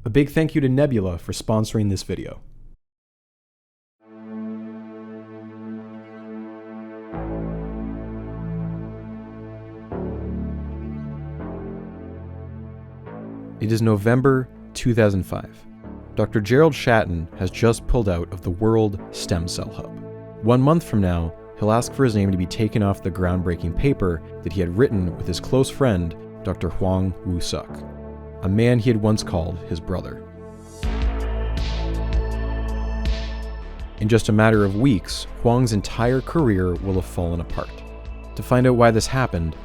A big thank you to Nebula for sponsoring this video. It is November 2005. Dr. Gerald Shatton has just pulled out of the World Stem Cell Hub. 1 month from now, he'll ask for his name to be taken off the groundbreaking paper that he had written with his close friend, Dr. Hwang Woo-suk, a man he had once called his brother. In just a matter of weeks, Hwang's entire career will have fallen apart. To find out why this happened,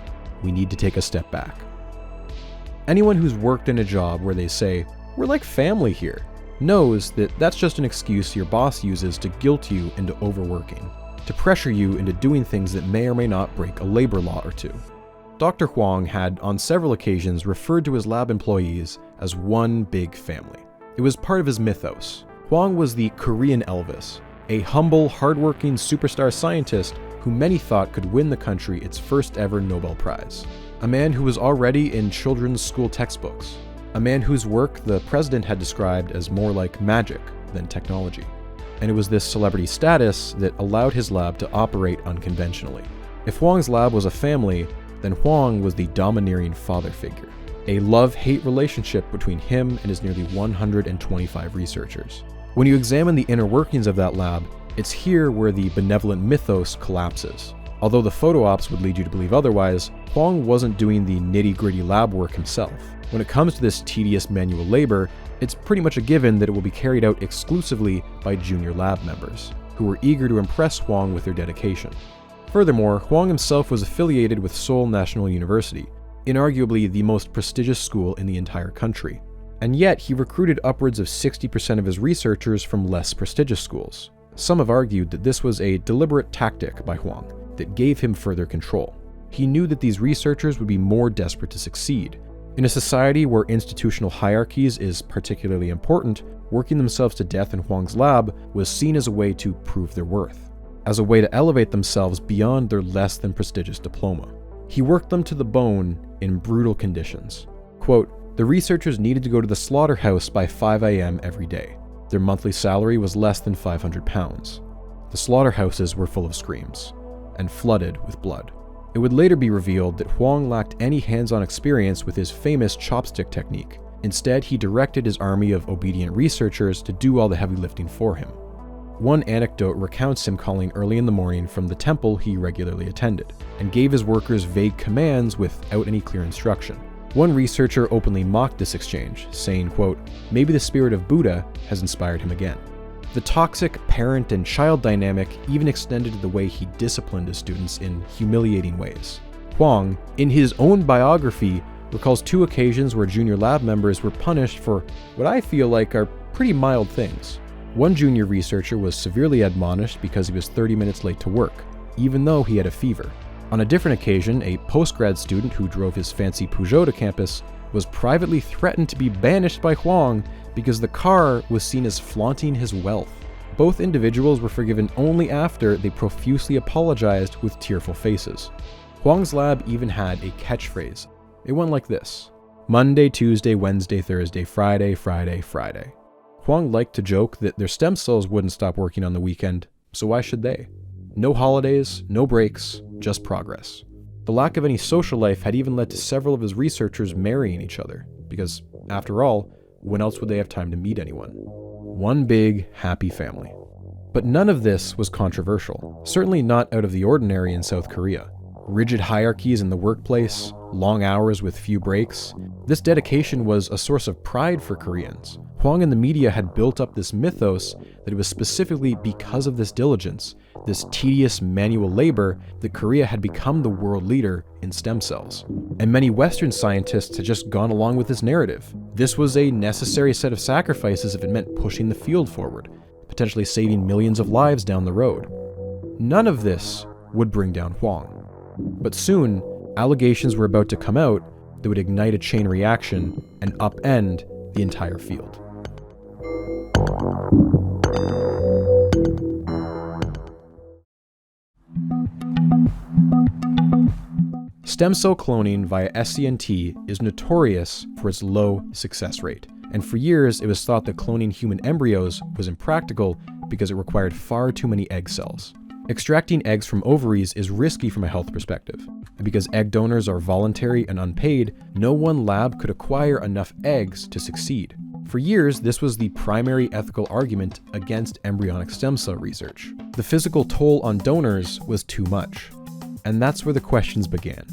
we need to take a step back. Anyone who's worked in a job where they say, "We're like family here," knows that that's just an excuse your boss uses to guilt you into overworking, to pressure you into doing things that may or may not break a labor law or two. Dr. Hwang had, on several occasions, referred to his lab employees as one big family. It was part of his mythos. Hwang was the Korean Elvis, a humble, hardworking superstar scientist who many thought could win the country its first ever Nobel Prize. A man who was already in children's school textbooks. A man whose work the president had described as more like magic than technology. And it was this celebrity status that allowed his lab to operate unconventionally. If Hwang's lab was a family, then Hwang was the domineering father figure. A love-hate relationship between him and his nearly 125 researchers. When you examine the inner workings of that lab, it's here where the benevolent mythos collapses. Although the photo ops would lead you to believe otherwise, Hwang wasn't doing the nitty-gritty lab work himself. When it comes to this tedious manual labor, it's pretty much a given that it will be carried out exclusively by junior lab members, who were eager to impress Hwang with their dedication. Furthermore, Hwang himself was affiliated with Seoul National University, inarguably the most prestigious school in the entire country. And yet, he recruited upwards of 60% of his researchers from less prestigious schools. Some have argued that this was a deliberate tactic by Hwang that gave him further control. He knew that these researchers would be more desperate to succeed. In a society where institutional hierarchies is particularly important, working themselves to death in Hwang's lab was seen as a way to prove their worth, as a way to elevate themselves beyond their less than prestigious diploma. He worked them to the bone in brutal conditions. Quote, "The researchers needed to go to the slaughterhouse by 5 a.m. every day. Their monthly salary was less than 500 pounds. The slaughterhouses were full of screams and flooded with blood." It would later be revealed that Hwang lacked any hands-on experience with his famous chopstick technique. Instead, he directed his army of obedient researchers to do all the heavy lifting for him. One anecdote recounts him calling early in the morning from the temple he regularly attended, and gave his workers vague commands without any clear instruction. One researcher openly mocked this exchange, saying, quote, "Maybe the spirit of Buddha has inspired him again." The toxic parent and child dynamic even extended to the way he disciplined his students in humiliating ways. Hwang, in his own biography, recalls 2 occasions where junior lab members were punished for what I feel like are pretty mild things. One junior researcher was severely admonished because he was 30 minutes late to work, even though he had a fever. On a different occasion, a postgrad student who drove his fancy Peugeot to campus was privately threatened to be banished by Hwang because the car was seen as flaunting his wealth. Both individuals were forgiven only after they profusely apologized with tearful faces. Hwang's lab even had a catchphrase. It went like this: Monday, Tuesday, Wednesday, Thursday, Friday, Friday, Friday. Hwang liked to joke that their stem cells wouldn't stop working on the weekend, so why should they? No holidays, no breaks, just progress. The lack of any social life had even led to several of his researchers marrying each other, because, after all, when else would they have time to meet anyone? One big, happy family. But none of this was controversial, certainly not out of the ordinary in South Korea. Rigid hierarchies in the workplace, long hours with few breaks. This dedication was a source of pride for Koreans. Hwang and the media had built up this mythos that it was specifically because of this diligence, this tedious manual labor, that Korea had become the world leader in stem cells. And many Western scientists had just gone along with this narrative. This was a necessary set of sacrifices if it meant pushing the field forward, potentially saving millions of lives down the road. None of this would bring down Hwang. But soon, allegations were about to come out that would ignite a chain reaction and upend the entire field. Stem cell cloning via SCNT is notorious for its low success rate. and for years it was thought that cloning human embryos was impractical because it required far too many egg cells. Extracting eggs from ovaries is risky from a health perspective, and because egg donors are voluntary and unpaid, no one lab could acquire enough eggs to succeed. For years, this was the primary ethical argument against embryonic stem cell research. The physical toll on donors was too much, and that's where the questions began.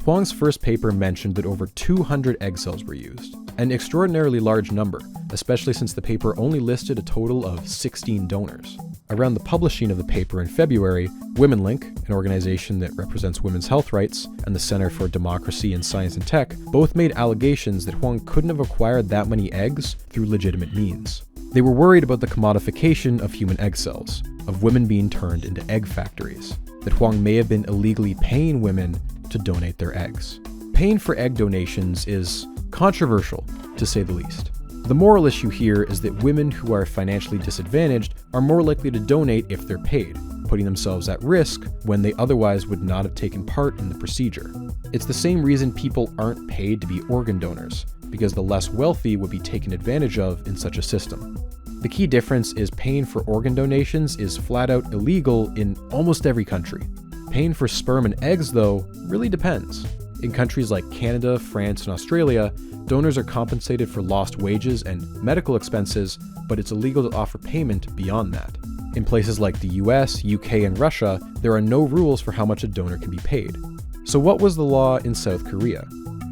Hwang's first paper mentioned that over 200 egg cells were used, an extraordinarily large number, especially since the paper only listed a total of 16 donors. Around the publishing of the paper in February, WomenLink, an organization that represents women's health rights, and the Center for Democracy in Science and Tech both made allegations that Hwang couldn't have acquired that many eggs through legitimate means. They were worried about the commodification of human egg cells, of women being turned into egg factories, that Hwang may have been illegally paying women to donate their eggs. Paying for egg donations is controversial, to say the least. The moral issue here is that women who are financially disadvantaged are more likely to donate if they're paid, putting themselves at risk when they otherwise would not have taken part in the procedure. It's the same reason people aren't paid to be organ donors, because the less wealthy would be taken advantage of in such a system. The key difference is paying for organ donations is flat out illegal in almost every country. Paying for sperm and eggs, though, really depends. In countries like Canada, France, and Australia, donors are compensated for lost wages and medical expenses, but it's illegal to offer payment beyond that. In places like the US, UK, and Russia, there are no rules for how much a donor can be paid. So what was the law in South Korea?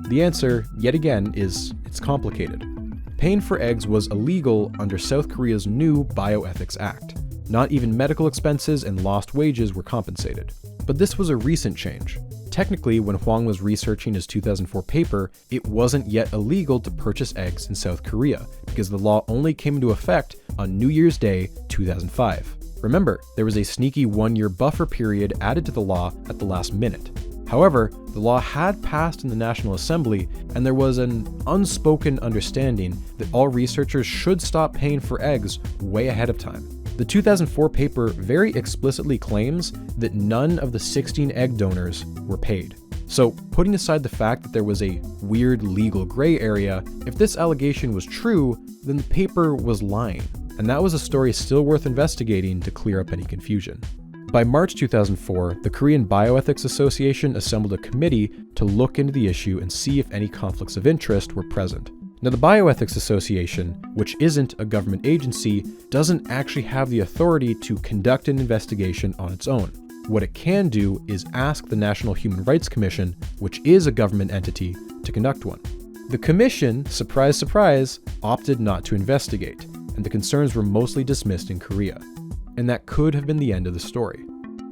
The answer, yet again, is it's complicated. Paying for eggs was illegal under South Korea's new Bioethics Act. Not even medical expenses and lost wages were compensated. But this was a recent change. Technically, when Hwang was researching his 2004 paper, it wasn't yet illegal to purchase eggs in South Korea, because the law only came into effect on New Year's Day 2005. Remember, there was a sneaky one-year buffer period added to the law at the last minute. However, the law had passed in the National Assembly, and there was an unspoken understanding that all researchers should stop paying for eggs way ahead of time. The 2004 paper very explicitly claims that none of the 16 egg donors were paid. So, putting aside the fact that there was a weird legal gray area, if this allegation was true, then the paper was lying, and that was a story still worth investigating to clear up any confusion. By March 2004, the Korean Bioethics Association assembled a committee to look into the issue and see if any conflicts of interest were present. Now, the Bioethics Association, which isn't a government agency, doesn't actually have the authority to conduct an investigation on its own. What it can do is ask the National Human Rights Commission, which is a government entity, to conduct one. The commission, surprise, surprise, opted not to investigate, and the concerns were mostly dismissed in Korea. And that could have been the end of the story.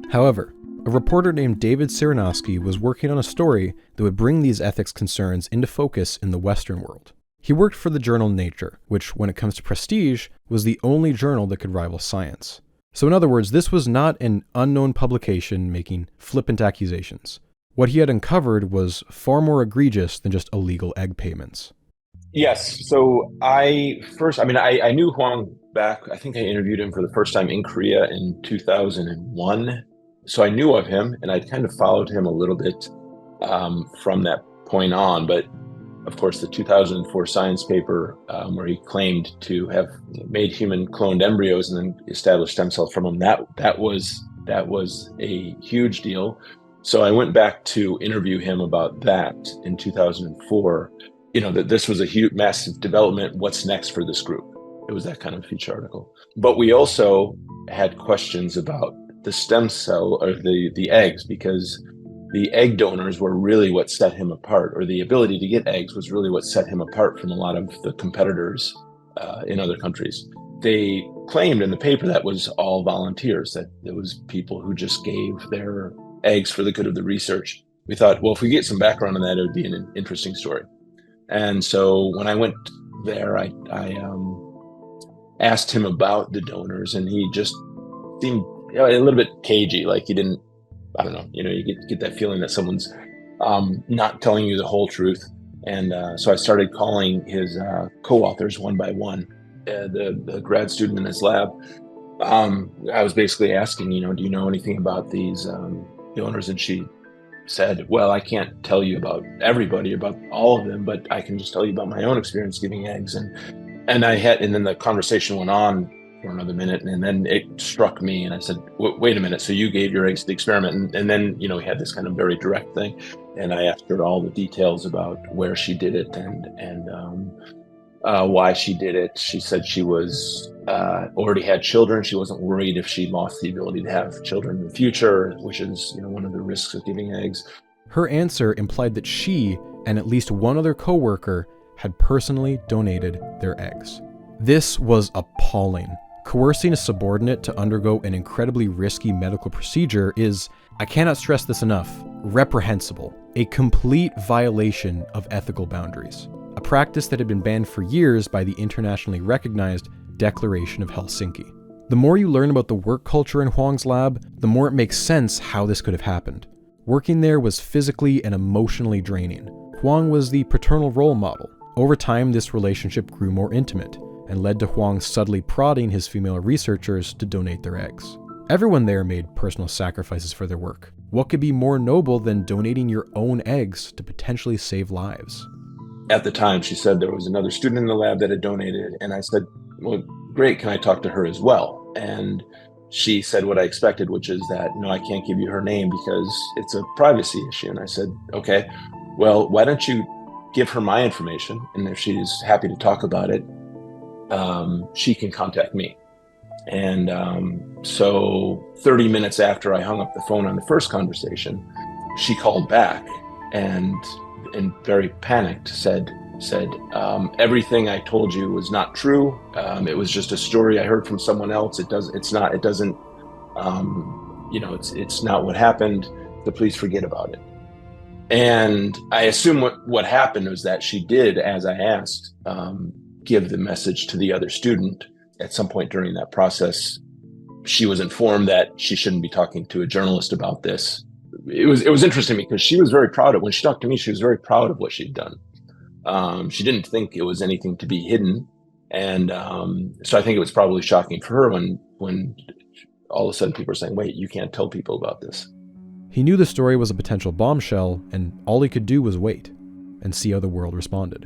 However, a reporter named David Serenowski was working on a story that would bring these ethics concerns into focus in the Western world. He worked for the journal Nature, which, when it comes to prestige, was the only journal that could rival Science. So in other words, this was not an unknown publication making flippant accusations. What he had uncovered was far more egregious than just illegal egg payments. Yes. So I knew Hwang back. I think I interviewed him for the first time in Korea in 2001. So I knew of him, and I'd kind of followed him a little bit from that point on. But of course, the 2004 Science paper where he claimed to have made human cloned embryos and then established stem cells from them, that was a huge deal. So I went back to interview him about that in 2004. That this was a huge, massive development. What's next for this group? It was that kind of feature article. But we also had questions about the stem cell or the eggs, because the egg donors were really what set him apart, or the ability to get eggs was really what set him apart from a lot of the competitors in other countries. They claimed in the paper that was all volunteers, that it was people who just gave their eggs for the good of the research. We thought, well, if we get some background on that, it would be an interesting story. And so when I went there, I asked him about the donors, and he just seemed a little bit cagey, like he didn't, I don't know, you get that feeling that someone's not telling you the whole truth. And so I started calling his co-authors one by one, the grad student in his lab. I was basically asking, do you know anything about these donors? And she said, well, I can't tell you about everybody, about all of them, but I can just tell you about my own experience giving eggs. And And then the conversation went on for another minute, and then it struck me, and I said, wait a minute, so you gave your eggs to the experiment? And then, we had this kind of very direct thing, and I asked her all the details about where she did it and why she did it. She said she was already had children. She wasn't worried if she lost the ability to have children in the future, which is, one of the risks of giving eggs. Her answer implied that she and at least one other coworker had personally donated their eggs. This was appalling. Coercing a subordinate to undergo an incredibly risky medical procedure is, I cannot stress this enough, reprehensible, a complete violation of ethical boundaries, a practice that had been banned for years by the internationally recognized Declaration of Helsinki. The more you learn about the work culture in Hwang's lab, the more it makes sense how this could have happened. Working there was physically and emotionally draining. Hwang was the paternal role model. Over time, this relationship grew more intimate and led to Hwang subtly prodding his female researchers to donate their eggs. Everyone there made personal sacrifices for their work. What could be more noble than donating your own eggs to potentially save lives? At the time, she said there was another student in the lab that had donated, and I said, well, great, can I talk to her as well? And she said what I expected, which is that, no, I can't give you her name because it's a privacy issue. And I said, okay, well, why don't you give her my information, and if she's happy to talk about it, she can contact me. And so 30 minutes after I hung up the phone on the first conversation, she called back and very panicked said, everything I told you was not true. It was just a story I heard from someone else. It's not what happened. So please forget about it. And I assume what happened was that she did, as I asked, give the message to the other student. At some point during that process, she was informed that she shouldn't be talking to a journalist about this. It was interesting because she was very proud of, when she talked to me, she was very proud of what she'd done. She didn't think it was anything to be hidden. And so I think it was probably shocking for her when all of a sudden people are saying, wait, you can't tell people about this. He knew the story was a potential bombshell, and all he could do was wait and see how the world responded.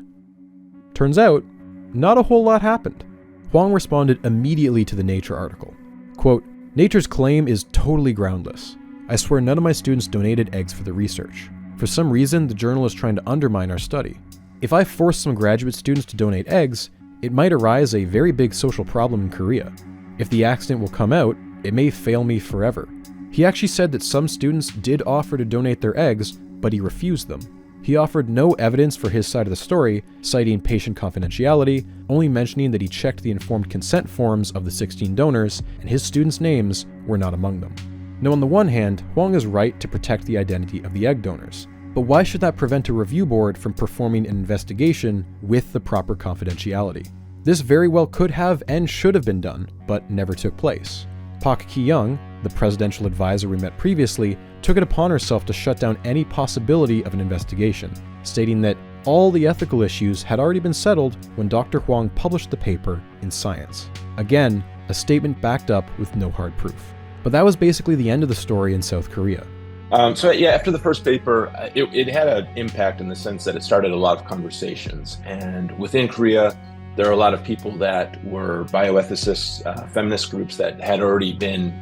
Turns out, not a whole lot happened. Hwang responded immediately to the Nature article. Quote, Nature's claim is totally groundless. I swear none of my students donated eggs for the research. For some reason, the journal is trying to undermine our study. If I force some graduate students to donate eggs, it might arise a very big social problem in Korea. If the accident will come out, it may fail me forever. He actually said that some students did offer to donate their eggs, but he refused them. He offered no evidence for his side of the story, citing patient confidentiality, only mentioning that he checked the informed consent forms of the 16 donors, and his students' names were not among them. Now, on the one hand, Hwang is right to protect the identity of the egg donors, but why should that prevent a review board from performing an investigation with the proper confidentiality? This very well could have and should have been done, but never took place. Park Ki-young, the presidential advisor we met previously, took it upon herself to shut down any possibility of an investigation, stating that all the ethical issues had already been settled when Dr. Hwang published the paper in Science. Again, a statement backed up with no hard proof. But that was basically the end of the story in South Korea. After the first paper, it had an impact in the sense that it started a lot of conversations. And within Korea, there are a lot of people that were bioethicists, feminist groups that had already been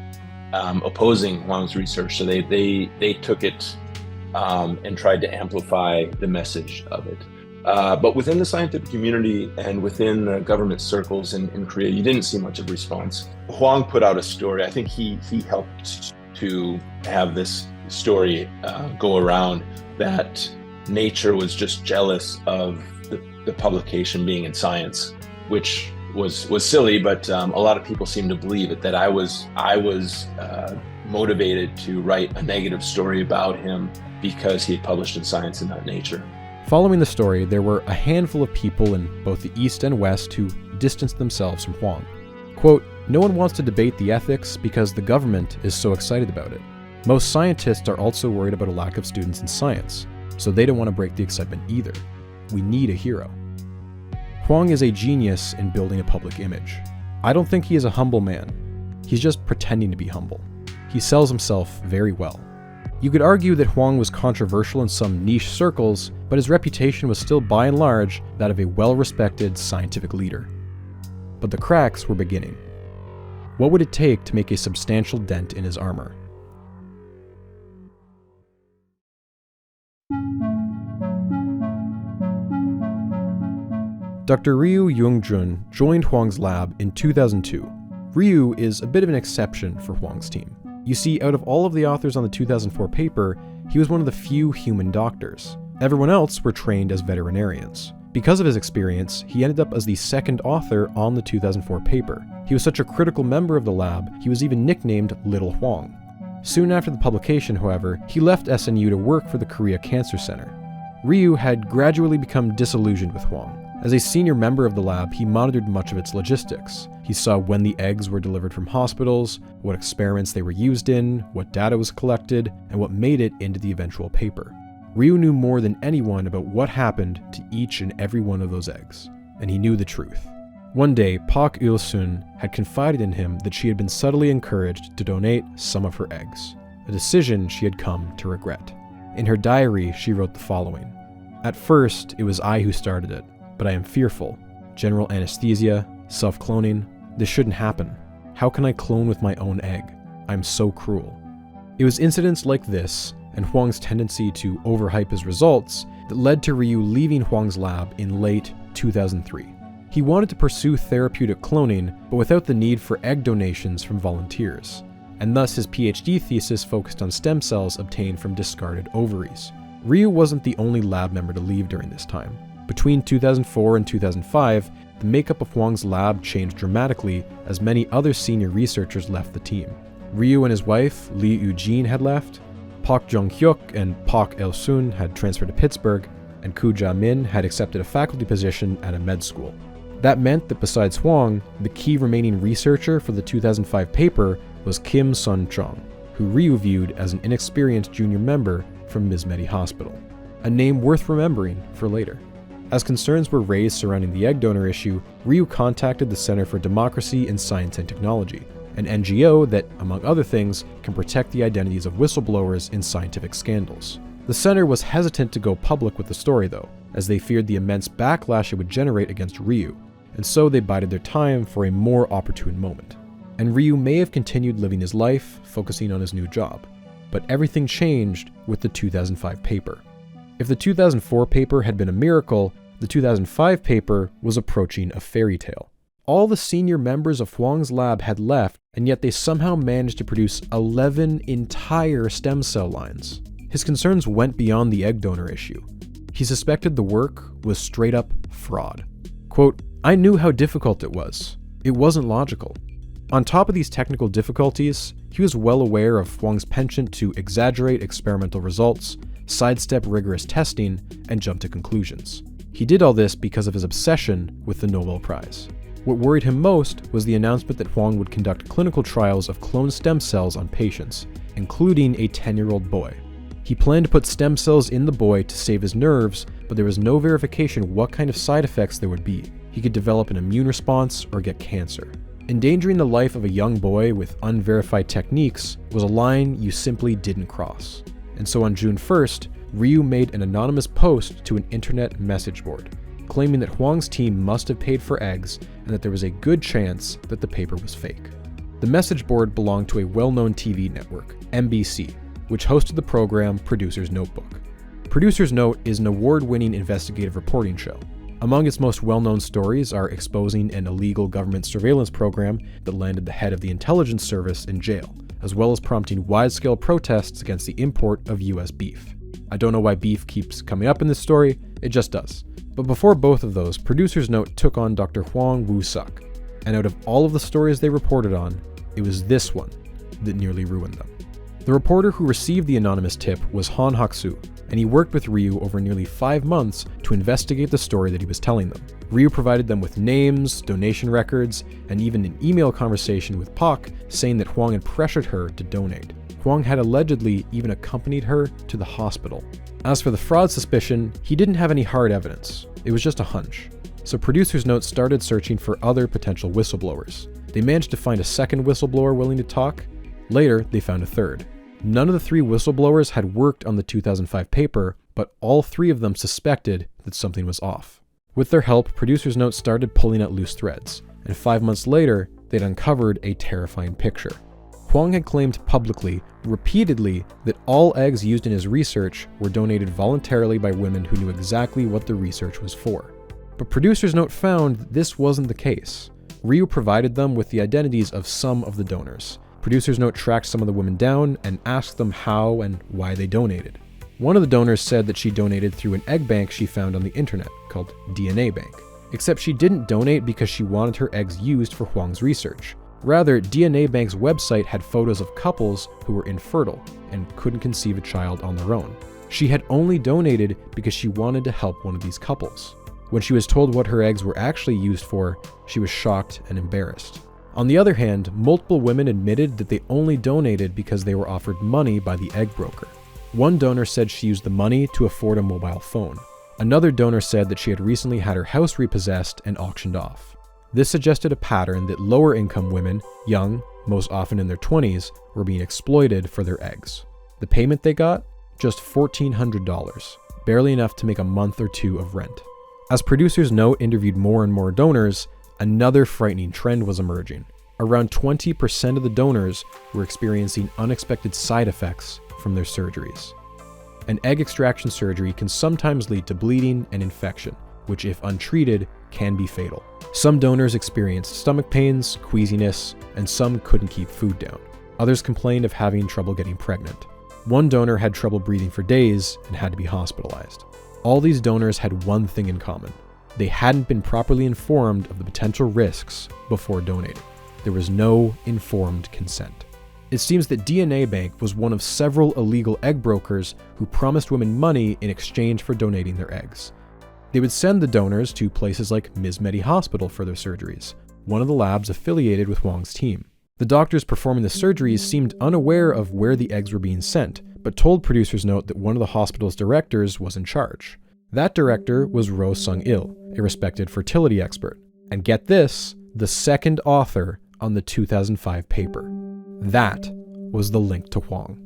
opposing Hwang's research. So they took it and tried to amplify the message of it. But within the scientific community and within the government circles in Korea, you didn't see much of a response. Hwang put out a story. I think he helped to have this story go around that Nature was just jealous of the publication being in Science, which was silly, but a lot of people seem to believe it, that I was motivated to write a negative story about him because he had published in Science and not Nature. Following the story, there were a handful of people in both the East and West who distanced themselves from Hwang. Quote, no one wants to debate the ethics because the government is so excited about it. Most scientists are also worried about a lack of students in science, so they don't want to break the excitement either. We need a hero. Hwang is a genius in building a public image. I don't think he is a humble man. He's just pretending to be humble. He sells himself very well. You could argue that Hwang was controversial in some niche circles, but his reputation was still by and large that of a well-respected scientific leader. but the cracks were beginning. What would it take to make a substantial dent in his armor? Dr. Ryu Yoongjun joined Hwang's lab in 2002. Ryu is a bit of an exception for Hwang's team. You see, out of all of the authors on the 2004 paper, he was one of the few human doctors. Everyone else were trained as veterinarians. Because of his experience, he ended up as the second author on the 2004 paper. He was such a critical member of the lab, he was even nicknamed Little Hwang. Soon after the publication, however, he left SNU to work for the Korea Cancer Center. Ryu had gradually become disillusioned with Hwang. As a senior member of the lab, he monitored much of its logistics. He saw when the eggs were delivered from hospitals, what experiments they were used in, what data was collected, and what made it into the eventual paper. Ryu knew more than anyone about what happened to each and every one of those eggs, and he knew the truth. One day, Park Il-sun had confided in him that she had been subtly encouraged to donate some of her eggs, a decision she had come to regret. In her diary, she wrote the following: "At first, it was I who started it, but I am fearful. General anesthesia, self-cloning, this shouldn't happen. How can I clone with my own egg? I'm so cruel." It was incidents like this, and Hwang's tendency to overhype his results, that led to Ryu leaving Hwang's lab in late 2003. He wanted to pursue therapeutic cloning, but without the need for egg donations from volunteers, and thus his PhD thesis focused on stem cells obtained from discarded ovaries. Ryu wasn't the only lab member to leave during this time. Between 2004 and 2005, the makeup of Hwang's lab changed dramatically as many other senior researchers left the team. Ryu and his wife, Lee Eugene, had left, Park Jong-hyuk and Park Il-sun had transferred to Pittsburgh, and Koo Ja-min had accepted a faculty position at a med school. That meant that besides Hwang, the key remaining researcher for the 2005 paper was Kim Sun-chong, who Ryu viewed as an inexperienced junior member from Mizmedi Hospital, a name worth remembering for later. As concerns were raised surrounding the egg donor issue, Ryu contacted the Center for Democracy in Science and Technology, an NGO that, among other things, can protect the identities of whistleblowers in scientific scandals. The center was hesitant to go public with the story, though, as they feared the immense backlash it would generate against Ryu, and so they bided their time for a more opportune moment. And Ryu may have continued living his life, focusing on his new job. But everything changed with the 2005 paper. If the 2004 paper had been a miracle, the 2005 paper was approaching a fairy tale. All the senior members of Hwang's lab had left, and yet they somehow managed to produce 11 entire stem cell lines. His concerns went beyond the egg donor issue. He suspected the work was straight up fraud. Quote, "I knew how difficult it was. It wasn't logical." On top of these technical difficulties, he was well aware of Hwang's penchant to exaggerate experimental results, sidestep rigorous testing, and jump to conclusions. He did all this because of his obsession with the Nobel Prize. What worried him most was the announcement that Hwang would conduct clinical trials of cloned stem cells on patients, including a 10-year-old boy. He planned to put stem cells in the boy to save his nerves, but there was no verification what kind of side effects there would be. He could develop an immune response or get cancer. Endangering the life of a young boy with unverified techniques was a line you simply didn't cross. And so on June 1st, Ryu made an anonymous post to an internet message board, claiming that Hwang's team must have paid for eggs and that there was a good chance that the paper was fake. The message board belonged to a well-known TV network, MBC, which hosted the program Producer's Notebook. Producer's Note is an award-winning investigative reporting show. Among its most well-known stories are exposing an illegal government surveillance program that landed the head of the intelligence service in jail, as well as prompting wide-scale protests against the import of US beef. I don't know why beef keeps coming up in this story, it just does. But before both of those, Producer's Note took on Dr. Hwang Woo-suk, and out of all of the stories they reported on, it was this one that nearly ruined them. The reporter who received the anonymous tip was Han Hak-soo, and he worked with Ryu over nearly 5 months to investigate the story that he was telling them. Ryu provided them with names, donation records, and even an email conversation with Park saying that Hwang had pressured her to donate. Hwang had allegedly even accompanied her to the hospital. As for the fraud suspicion, he didn't have any hard evidence. It was just a hunch. So Producer's Note started searching for other potential whistleblowers. They managed to find a second whistleblower willing to talk. Later, they found a third. None of the 3 whistleblowers had worked on the 2005 paper, but all 3 of them suspected that something was off. With their help, Producer's Note started pulling at loose threads, and 5 months later, they'd uncovered a terrifying picture. Hwang had claimed publicly, repeatedly, that all eggs used in his research were donated voluntarily by women who knew exactly what the research was for. But Producer's Note found that this wasn't the case. Ryu provided them with the identities of some of the donors. Producer's Note tracked some of the women down and asked them how and why they donated. One of the donors said that she donated through an egg bank she found on the internet called DNA Bank. Except she didn't donate because she wanted her eggs used for Hwang's research. Rather, DNA Bank's website had photos of couples who were infertile and couldn't conceive a child on their own. She had only donated because she wanted to help one of these couples. When she was told what her eggs were actually used for, she was shocked and embarrassed. On the other hand, multiple women admitted that they only donated because they were offered money by the egg broker. One donor said she used the money to afford a mobile phone. Another donor said that she had recently had her house repossessed and auctioned off. This suggested a pattern that lower income women, young, most often in their 20s, were being exploited for their eggs. The payment they got? Just $1,400, barely enough to make a month or two of rent. As Producer's Note interviewed more and more donors, another frightening trend was emerging. Around 20% of the donors were experiencing unexpected side effects from their surgeries. An egg extraction surgery can sometimes lead to bleeding and infection, which if untreated can be fatal. Some donors experienced stomach pains, queasiness, and some couldn't keep food down. Others complained of having trouble getting pregnant. One donor had trouble breathing for days and had to be hospitalized. All these donors had one thing in common. They hadn't been properly informed of the potential risks before donating. There was no informed consent. It seems that DNA Bank was one of several illegal egg brokers who promised women money in exchange for donating their eggs. They would send the donors to places like Ms. Medi Hospital for their surgeries, one of the labs affiliated with Hwang's team. The doctors performing the surgeries seemed unaware of where the eggs were being sent, but told Producer's Note that one of the hospital's directors was in charge. That director was Ro Sung-il, a respected fertility expert. And get this, the second author on the 2005 paper. That was the link to Hwang.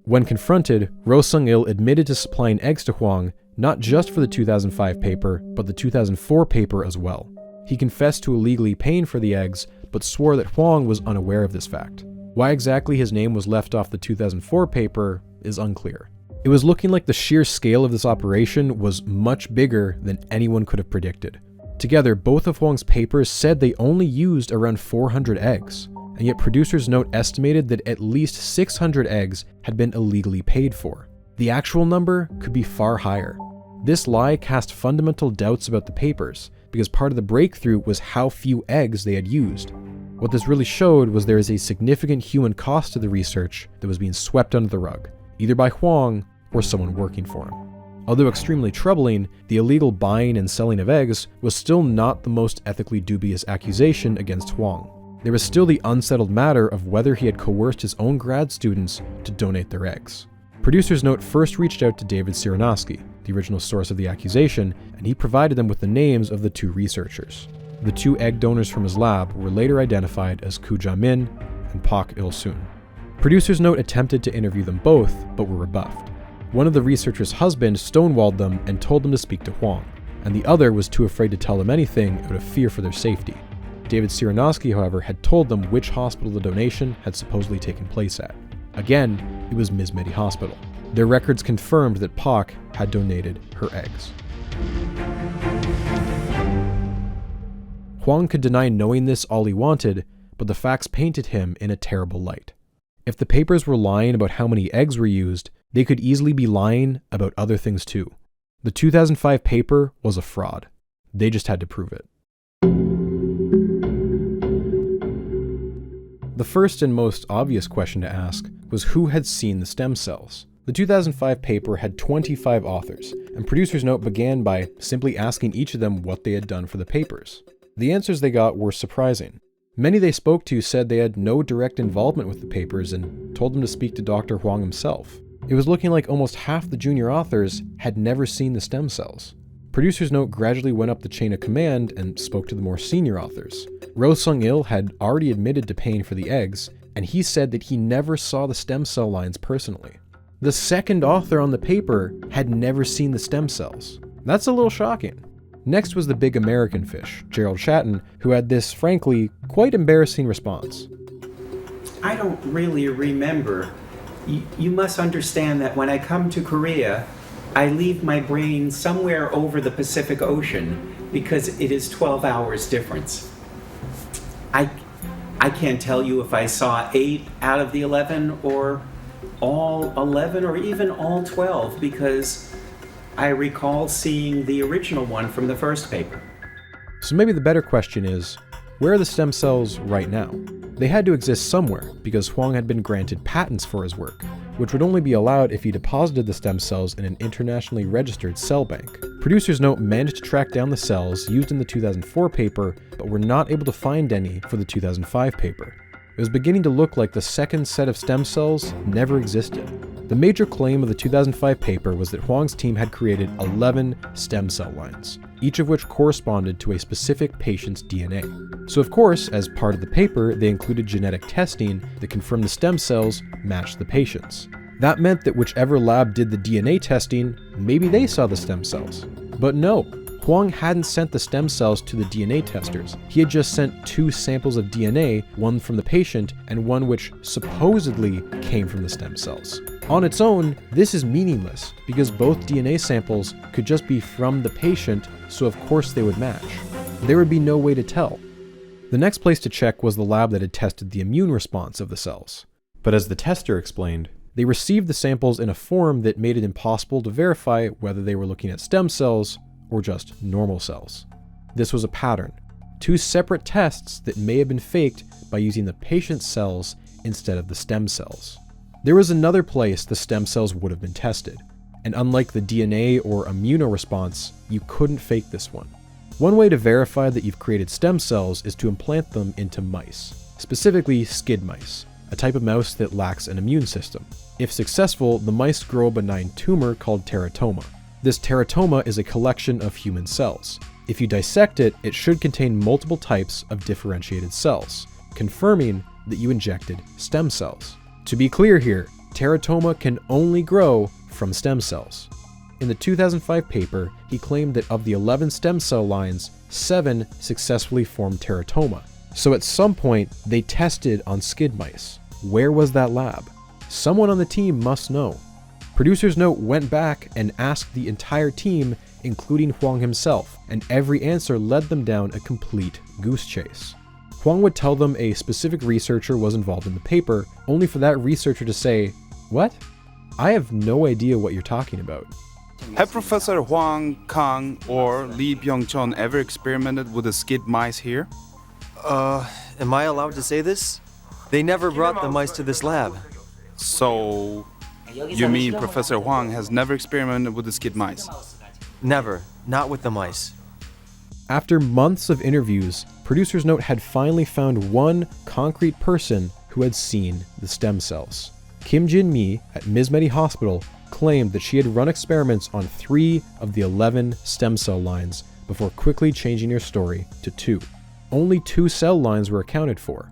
When confronted, Ro Sung-il admitted to supplying eggs to Hwang, not just for the 2005 paper, but the 2004 paper as well. He confessed to illegally paying for the eggs, but swore that Hwang was unaware of this fact. Why exactly his name was left off the 2004 paper is unclear. It was looking like the sheer scale of this operation was much bigger than anyone could have predicted. Together, both of Hwang's papers said they only used around 400 eggs, and yet Producer's Note estimated that at least 600 eggs had been illegally paid for. The actual number could be far higher. This lie cast fundamental doubts about the papers, because part of the breakthrough was how few eggs they had used. What this really showed was there is a significant human cost to the research that was being swept under the rug, either by Hwang or someone working for him. Although extremely troubling, the illegal buying and selling of eggs was still not the most ethically dubious accusation against Hwang. There was still the unsettled matter of whether he had coerced his own grad students to donate their eggs. Producer's Note first reached out to David Sironoski, the original source of the accusation, and he provided them with the names of the two researchers. The two egg donors from his lab were later identified as Koo Ja-min and Pak Il-soon. Producer's Note attempted to interview them both, but were rebuffed. One of the researchers' husbands stonewalled them and told them to speak to Hwang, and the other was too afraid to tell them anything out of fear for their safety. David Sironoski, however, had told them which hospital the donation had supposedly taken place at. Again, it was Ms. Medi Hospital. Their records confirmed that Pak had donated her eggs. Hwang could deny knowing this all he wanted, but the facts painted him in a terrible light. If the papers were lying about how many eggs were used, they could easily be lying about other things too. The 2005 paper was a fraud. They just had to prove it. The first and most obvious question to ask was who had seen the stem cells. The 2005 paper had 25 authors, and Producer's Note began by simply asking each of them what they had done for the papers. The answers they got were surprising. Many they spoke to said they had no direct involvement with the papers and told them to speak to Dr. Hwang himself. It was looking like almost half the junior authors had never seen the stem cells. Producer's Note gradually went up the chain of command and spoke to the more senior authors. Ro Sung-il had already admitted to paying for the eggs, and he said that he never saw the stem cell lines personally. The second author on the paper had never seen the stem cells. That's a little shocking. Next was the big American fish, Gerald Shatton, who had this, frankly, quite embarrassing response. I don't really remember. You must understand that when I come to Korea, I leave my brain somewhere over the Pacific Ocean because it is 12 hours difference. I can't tell you if I saw 8 out of the 11 or all 11 or even all 12 because I recall seeing the original one from the first paper. So maybe the better question is, where are the stem cells right now? They had to exist somewhere because Hwang had been granted patents for his work, which would only be allowed if he deposited the stem cells in an internationally registered cell bank. Producers Note managed to track down the cells used in the 2004 paper, but were not able to find any for the 2005 paper. It was beginning to look like the second set of stem cells never existed. The major claim of the 2005 paper was that Hwang's team had created 11 stem cell lines, each of which corresponded to a specific patient's DNA. So of course, as part of the paper, they included genetic testing that confirmed the stem cells matched the patient's. That meant that whichever lab did the DNA testing, maybe they saw the stem cells. But no, Hwang hadn't sent the stem cells to the DNA testers. He had just sent 2 samples of DNA, one from the patient and one which supposedly came from the stem cells. On its own, this is meaningless because both DNA samples could just be from the patient, so of course they would match. There would be no way to tell. The next place to check was the lab that had tested the immune response of the cells. But as the tester explained, they received the samples in a form that made it impossible to verify whether they were looking at stem cells or just normal cells. This was a pattern, 2 separate tests that may have been faked by using the patient's cells instead of the stem cells. There was another place the stem cells would have been tested, and unlike the DNA or immunoresponse, you couldn't fake this one. One way to verify that you've created stem cells is to implant them into mice, specifically skid mice, a type of mouse that lacks an immune system. If successful, the mice grow a benign tumor called teratoma. This teratoma is a collection of human cells. If you dissect it, it should contain multiple types of differentiated cells, confirming that you injected stem cells. To be clear here, teratoma can only grow from stem cells. In the 2005 paper, he claimed that of the 11 stem cell lines, 7 successfully formed teratoma. So at some point, they tested on skid mice. Where was that lab? Someone on the team must know. Producers Note went back and asked the entire team, including Hwang himself, and every answer led them down a complete goose chase. Hwang would tell them a specific researcher was involved in the paper, only for that researcher to say, "What? I have no idea what you're talking about." Have Professor Hwang, Kang, or Lee Byung-chun ever experimented with the skid mice here? Am I allowed to say this? They never brought the mice to this lab. So, you mean Professor Hwang has never experimented with the skid mice? Never. Not with the mice. After months of interviews, Producers Note had finally found one concrete person who had seen the stem cells. Kim Jin-mi at Mismedi Hospital claimed that she had run experiments on 3 of the 11 stem cell lines before quickly changing her story to 2. Only 2 cell lines were accounted for.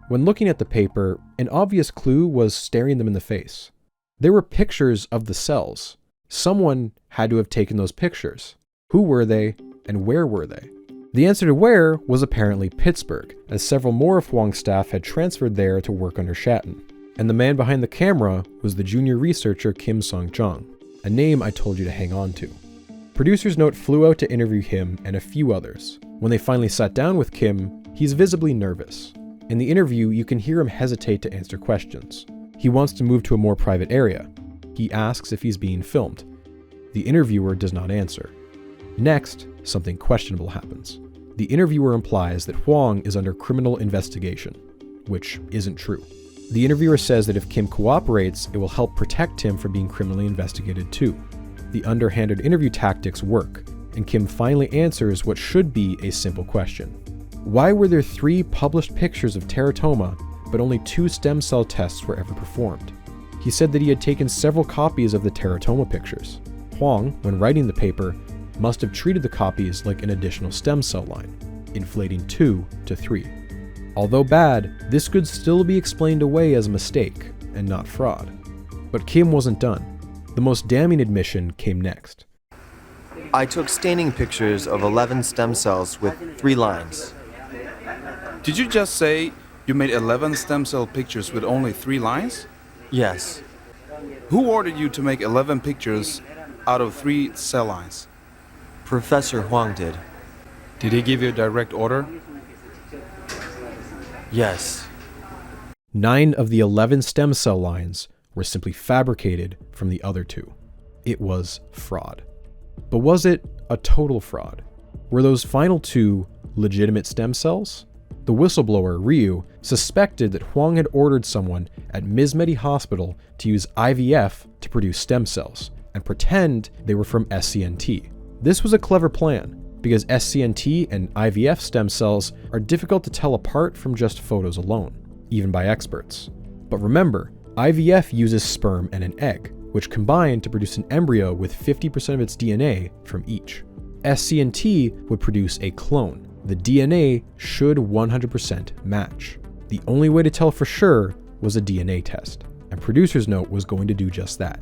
When looking at the paper, an obvious clue was staring them in the face. There were pictures of the cells. Someone had to have taken those pictures. Who were they, and where were they? The answer to where was apparently Pittsburgh, as several more of Hwang's staff had transferred there to work under Shatton. And the man behind the camera was the junior researcher Kim Song-jung, a name I told you to hang on to. Producers Note flew out to interview him and a few others. When they finally sat down with Kim, he's visibly nervous. In the interview, you can hear him hesitate to answer questions. He wants to move to a more private area. He asks if he's being filmed. The interviewer does not answer. Next, something questionable happens. The interviewer implies that Hwang is under criminal investigation, which isn't true. The interviewer says that if Kim cooperates, it will help protect him from being criminally investigated too. The underhanded interview tactics work, and Kim finally answers what should be a simple question. Why were there 3 published pictures of teratoma, but only 2 stem cell tests were ever performed? He said that he had taken several copies of the teratoma pictures. Hwang, when writing the paper, must have treated the copies like an additional stem cell line, inflating 2 to 3. Although bad, this could still be explained away as a mistake, and not fraud. But Kim wasn't done. The most damning admission came next. I took staining pictures of 11 stem cells with 3 lines. Did you just say you made 11 stem cell pictures with only 3 lines? Yes. Who ordered you to make 11 pictures out of 3 cell lines? Professor Hwang did. Did he give you a direct order? Yes. 9 of the 11 stem cell lines were simply fabricated from the other 2. It was fraud. But was it a total fraud? Were those final 2 legitimate stem cells? The whistleblower, Ryu, suspected that Hwang had ordered someone at Mizmedi Hospital to use IVF to produce stem cells and pretend they were from SCNT. This was a clever plan, because SCNT and IVF stem cells are difficult to tell apart from just photos alone, even by experts. But remember, IVF uses sperm and an egg, which combine to produce an embryo with 50% of its DNA from each. SCNT would produce a clone. The DNA should 100% match. The only way to tell for sure was a DNA test, and Producer's Note was going to do just that.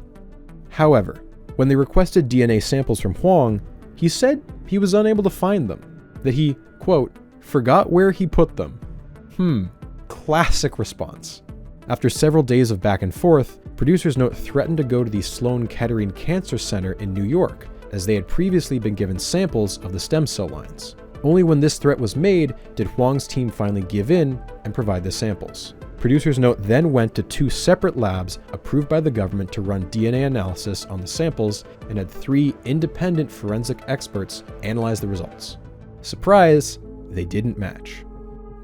However, when they requested DNA samples from Hwang, he said he was unable to find them, that he, quote, forgot where he put them. Classic response. After several days of back and forth, Producer's Note threatened to go to the Sloan Kettering Cancer Center in New York, as they had previously been given samples of the stem cell lines. Only when this threat was made did Hwang's team finally give in and provide the samples. Producer's Note then went to 2 separate labs approved by the government to run DNA analysis on the samples and had 3 independent forensic experts analyze the results. Surprise, they didn't match.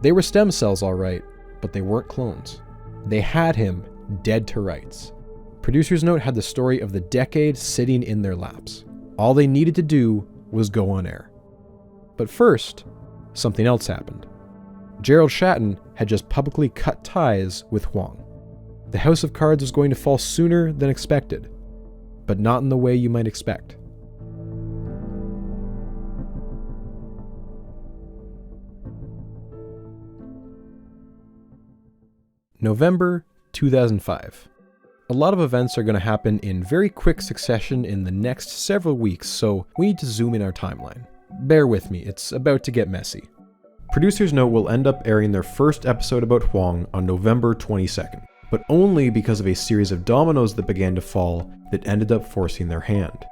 They were stem cells all right, but they weren't clones. They had him dead to rights. Producer's Note had the story of the decade sitting in their laps. All they needed to do was go on air. But first, something else happened. Gerald Shatton had just publicly cut ties with Hwang. The House of Cards was going to fall sooner than expected, but not in the way you might expect. November 2005. A lot of events are going to happen in very quick succession in the next several weeks, so we need to zoom in our timeline. Bear with me, it's about to get messy. Producer's Note will end up airing their first episode about Hwang on November 22nd, but only because of a series of dominoes that began to fall that ended up forcing their hand.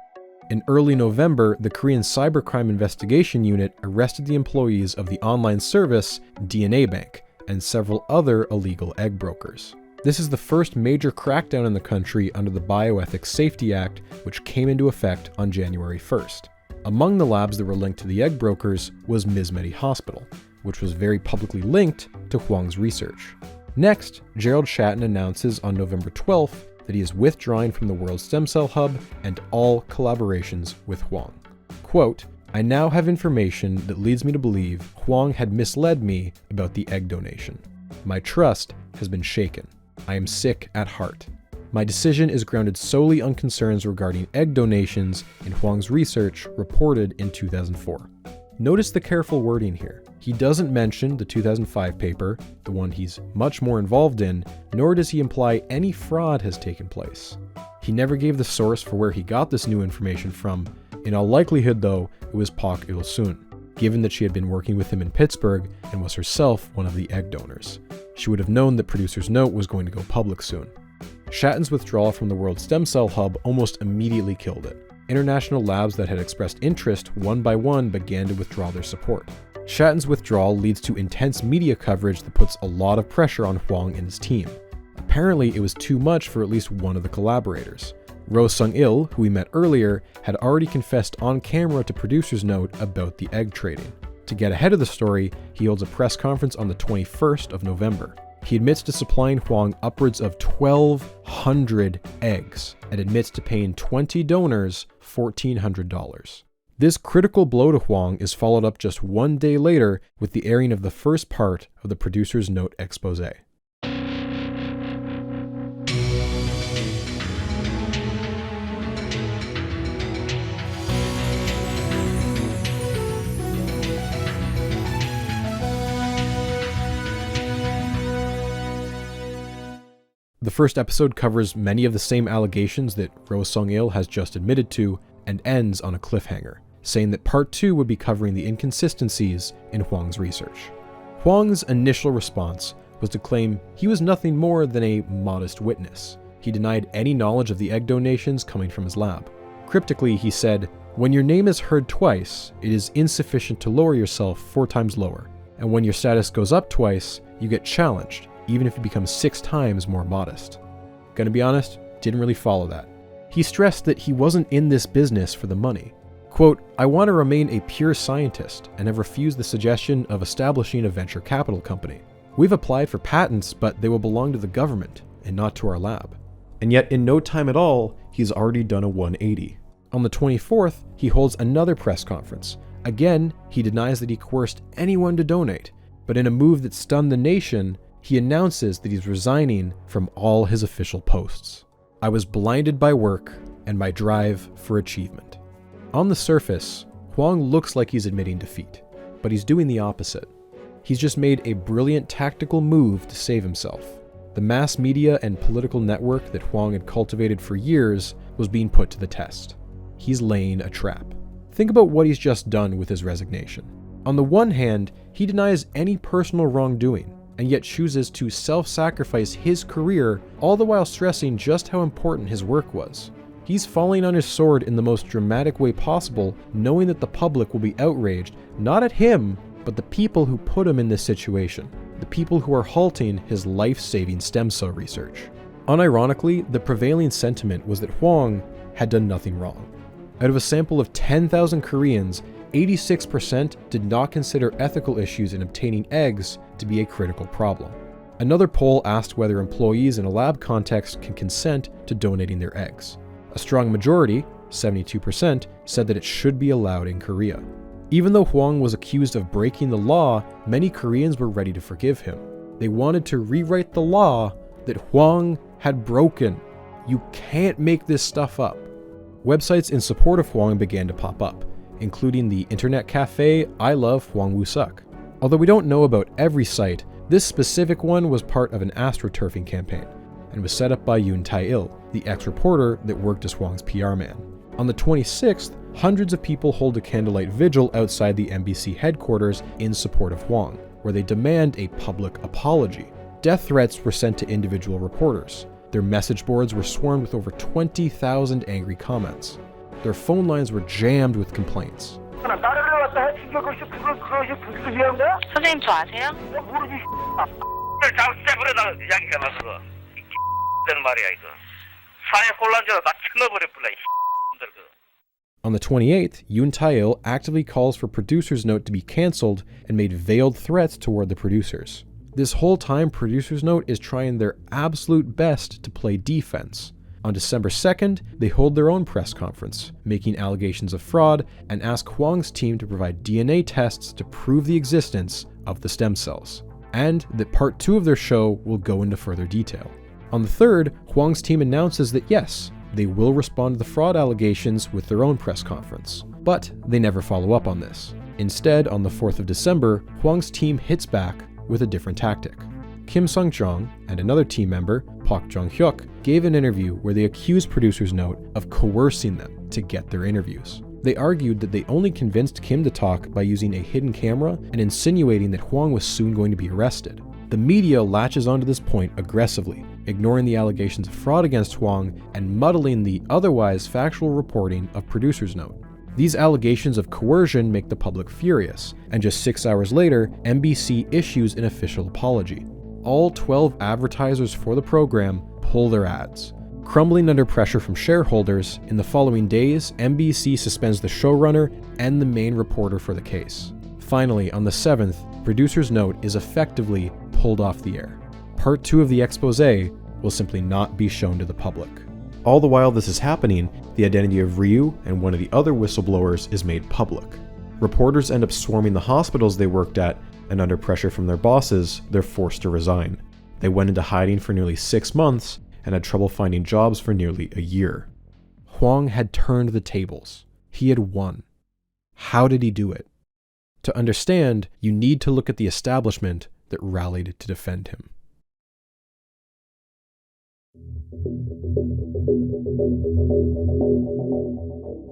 In early November, the Korean Cybercrime Investigation Unit arrested the employees of the online service DNA Bank and several other illegal egg brokers. This is the first major crackdown in the country under the Bioethics Safety Act, which came into effect on January 1st. Among the labs that were linked to the egg brokers was Mizmedi Hospital, which was very publicly linked to Hwang's research. Next, Gerald Shatton announces on November 12th that he is withdrawing from the World Stem Cell Hub and all collaborations with Hwang. Quote, I now have information that leads me to believe Hwang had misled me about the egg donation. My trust has been shaken. I am sick at heart. My decision is grounded solely on concerns regarding egg donations in Hwang's research reported in 2004. Notice the careful wording here. He doesn't mention the 2005 paper, the one he's much more involved in, nor does he imply any fraud has taken place. He never gave the source for where he got this new information from. In all likelihood, though, it was Pak Il-sun, given that she had been working with him in Pittsburgh and was herself one of the egg donors. She would have known that Producer's Note was going to go public soon. Shatton's withdrawal from the World Stem Cell Hub almost immediately killed it. International labs that had expressed interest one by one began to withdraw their support. Shatton's withdrawal leads to intense media coverage that puts a lot of pressure on Hwang and his team. Apparently, it was too much for at least one of the collaborators. Ro Sung-il, who we met earlier, had already confessed on camera to Producer's Note about the egg trading. To get ahead of the story, he holds a press conference on the 21st of November. He admits to supplying Hwang upwards of 1,200 eggs and admits to paying 20 donors $1,400. This critical blow to Hwang is followed up just one day later with the airing of the first part of the Producer's Note expose. The first episode covers many of the same allegations that Ro Sung-il has just admitted to, and ends on a cliffhanger, saying that Part 2 would be covering the inconsistencies in Hwang's research. Hwang's initial response was to claim he was nothing more than a modest witness. He denied any knowledge of the egg donations coming from his lab. Cryptically, he said, "When your name is heard twice, it is insufficient to lower yourself 4 times lower. And when your status goes up twice, you get challenged, even if you become 6 times more modest." Gonna be honest, didn't really follow that. He stressed that he wasn't in this business for the money. Quote, "I want to remain a pure scientist and have refused the suggestion of establishing a venture capital company. We've applied for patents, but they will belong to the government and not to our lab." And yet, in no time at all, he's already done a 180. On the 24th, he holds another press conference. Again, he denies that he coerced anyone to donate, but in a move that stunned the nation, he announces that he's resigning from all his official posts. "I was blinded by work and my drive for achievement." On the surface, Hwang looks like he's admitting defeat, but he's doing the opposite. He's just made a brilliant tactical move to save himself. The mass media and political network that Hwang had cultivated for years was being put to the test. He's laying a trap. Think about what he's just done with his resignation. On the one hand, he denies any personal wrongdoing, and yet chooses to self-sacrifice his career, all the while stressing just how important his work was. He's falling on his sword in the most dramatic way possible, knowing that the public will be outraged, not at him, but the people who put him in this situation, the people who are halting his life-saving stem cell research. Unironically, the prevailing sentiment was that Hwang had done nothing wrong. Out of a sample of 10,000 Koreans, 86% did not consider ethical issues in obtaining eggs to be a critical problem. Another poll asked whether employees in a lab context can consent to donating their eggs. A strong majority, 72%, said that it should be allowed in Korea. Even though Hwang was accused of breaking the law, many Koreans were ready to forgive him. They wanted to rewrite the law that Hwang had broken. You can't make this stuff up. Websites in support of Hwang began to pop up, including the internet cafe I Love Hwang Woo-suk. Although we don't know about every site, this specific one was part of an astroturfing campaign and was set up by Yoon Tae-il, the ex-reporter that worked as Hwang's PR man. On the 26th, hundreds of people hold a candlelight vigil outside the MBC headquarters in support of Hwang, where they demand a public apology. Death threats were sent to individual reporters. Their message boards were swarmed with over 20,000 angry comments. Their phone lines were jammed with complaints. 선생님 저 아세요? On the 28th, Yoon Tae-il actively calls for Producer's Note to be cancelled and made veiled threats toward the producers. This whole time, Producer's Note is trying their absolute best to play defense. On December 2nd, they hold their own press conference, making allegations of fraud and ask Hwang's team to provide DNA tests to prove the existence of the stem cells, and that part 2 of their show will go into further detail. On the 3rd, Hwang's team announces that yes, they will respond to the fraud allegations with their own press conference, but they never follow up on this. Instead, on the 4th of December, Hwang's team hits back with a different tactic. Kim Sung-jong and another team member, Park Jong-hyuk, gave an interview where they accused Producer's Note of coercing them to get their interviews. They argued that they only convinced Kim to talk by using a hidden camera and insinuating that Hwang was soon going to be arrested. The media latches onto this point aggressively, ignoring the allegations of fraud against Hwang and muddling the otherwise factual reporting of Producer's Note. These allegations of coercion make the public furious, and just 6 hours later, MBC issues an official apology. All 12 advertisers for the program pull their ads. Crumbling under pressure from shareholders, in the following days, MBC suspends the showrunner and the main reporter for the case. Finally, on the 7th, Producer's Note is effectively pulled off the air. Part 2 of the exposé will simply not be shown to the public. All the while this is happening, the identity of Ryu and one of the other whistleblowers is made public. Reporters end up swarming the hospitals they worked at, and under pressure from their bosses, they're forced to resign. They went into hiding for nearly 6 months and had trouble finding jobs for nearly a year. Hwang had turned the tables. He had won. How did he do it? To understand, you need to look at the establishment that rallied to defend him.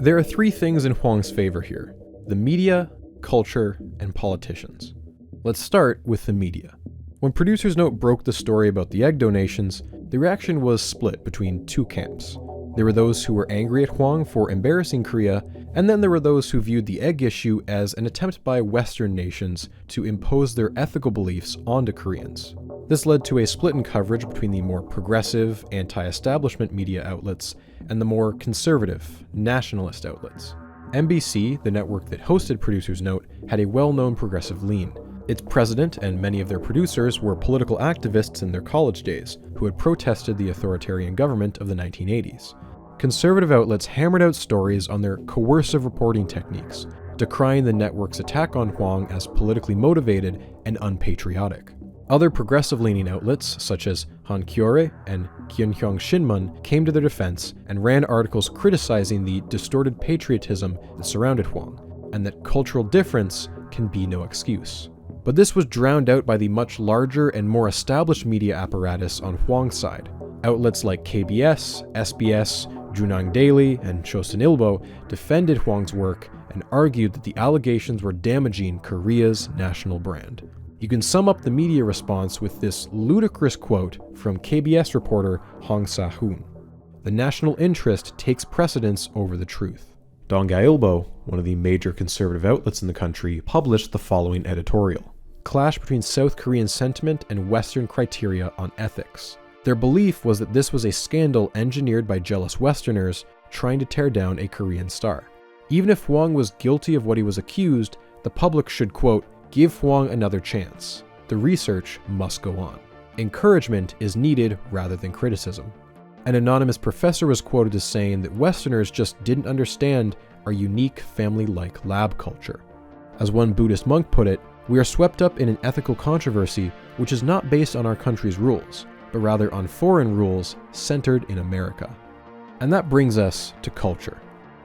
There are three things in Hwang's favor here: the media, culture, and politicians. Let's start with the media. When Producer's Note broke the story about the egg donations, the reaction was split between two camps. There were those who were angry at Hwang for embarrassing Korea, and then there were those who viewed the egg issue as an attempt by Western nations to impose their ethical beliefs onto Koreans. This led to a split in coverage between the more progressive, anti-establishment media outlets and the more conservative, nationalist outlets. MBC, the network that hosted Producer's Note, had a well-known progressive lean. Its president and many of their producers were political activists in their college days who had protested the authoritarian government of the 1980s. Conservative outlets hammered out stories on their coercive reporting techniques, decrying the network's attack on Hwang as politically motivated and unpatriotic. Other progressive-leaning outlets, such as Encore and Gyeonhyang Shinmun, came to their defense and ran articles criticizing the distorted patriotism that surrounded Hwang, and that cultural difference can be no excuse. But this was drowned out by the much larger and more established media apparatus on Hwang's side. Outlets like KBS, SBS, Junang Daily, and Chosun Ilbo defended Hwang's work and argued that the allegations were damaging Korea's national brand. You can sum up the media response with this ludicrous quote from KBS reporter Hong Sa-hoon: "The national interest takes precedence over the truth." Dongailbo, one of the major conservative outlets in the country, published the following editorial: "Clash between South Korean sentiment and Western criteria on ethics." Their belief was that this was a scandal engineered by jealous Westerners trying to tear down a Korean star. Even if Hwang was guilty of what he was accused, the public should, quote, "give Hwang another chance. The research must go on. Encouragement is needed rather than criticism." An anonymous professor was quoted as saying that Westerners just didn't understand our unique family-like lab culture. As one Buddhist monk put it, "We are swept up in an ethical controversy which is not based on our country's rules, but rather on foreign rules centered in America." And that brings us to culture.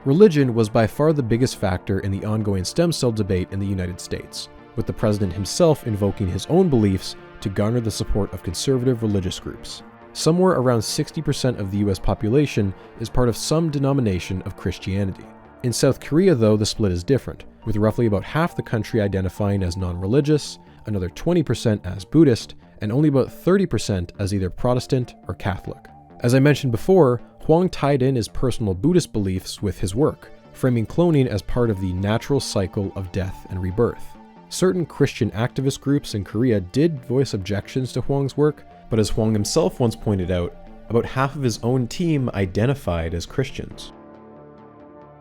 Religion was by far the biggest factor in the ongoing stem cell debate in the United States, with the president himself invoking his own beliefs to garner the support of conservative religious groups. Somewhere around 60% of the US population is part of some denomination of Christianity. In South Korea, though, the split is different, with roughly about half the country identifying as non-religious, another 20% as Buddhist, and only about 30% as either Protestant or Catholic. As I mentioned before, Hwang tied in his personal Buddhist beliefs with his work, framing cloning as part of the natural cycle of death and rebirth. Certain Christian activist groups in Korea did voice objections to Hwang's work, but as Hwang himself once pointed out, about half of his own team identified as Christians.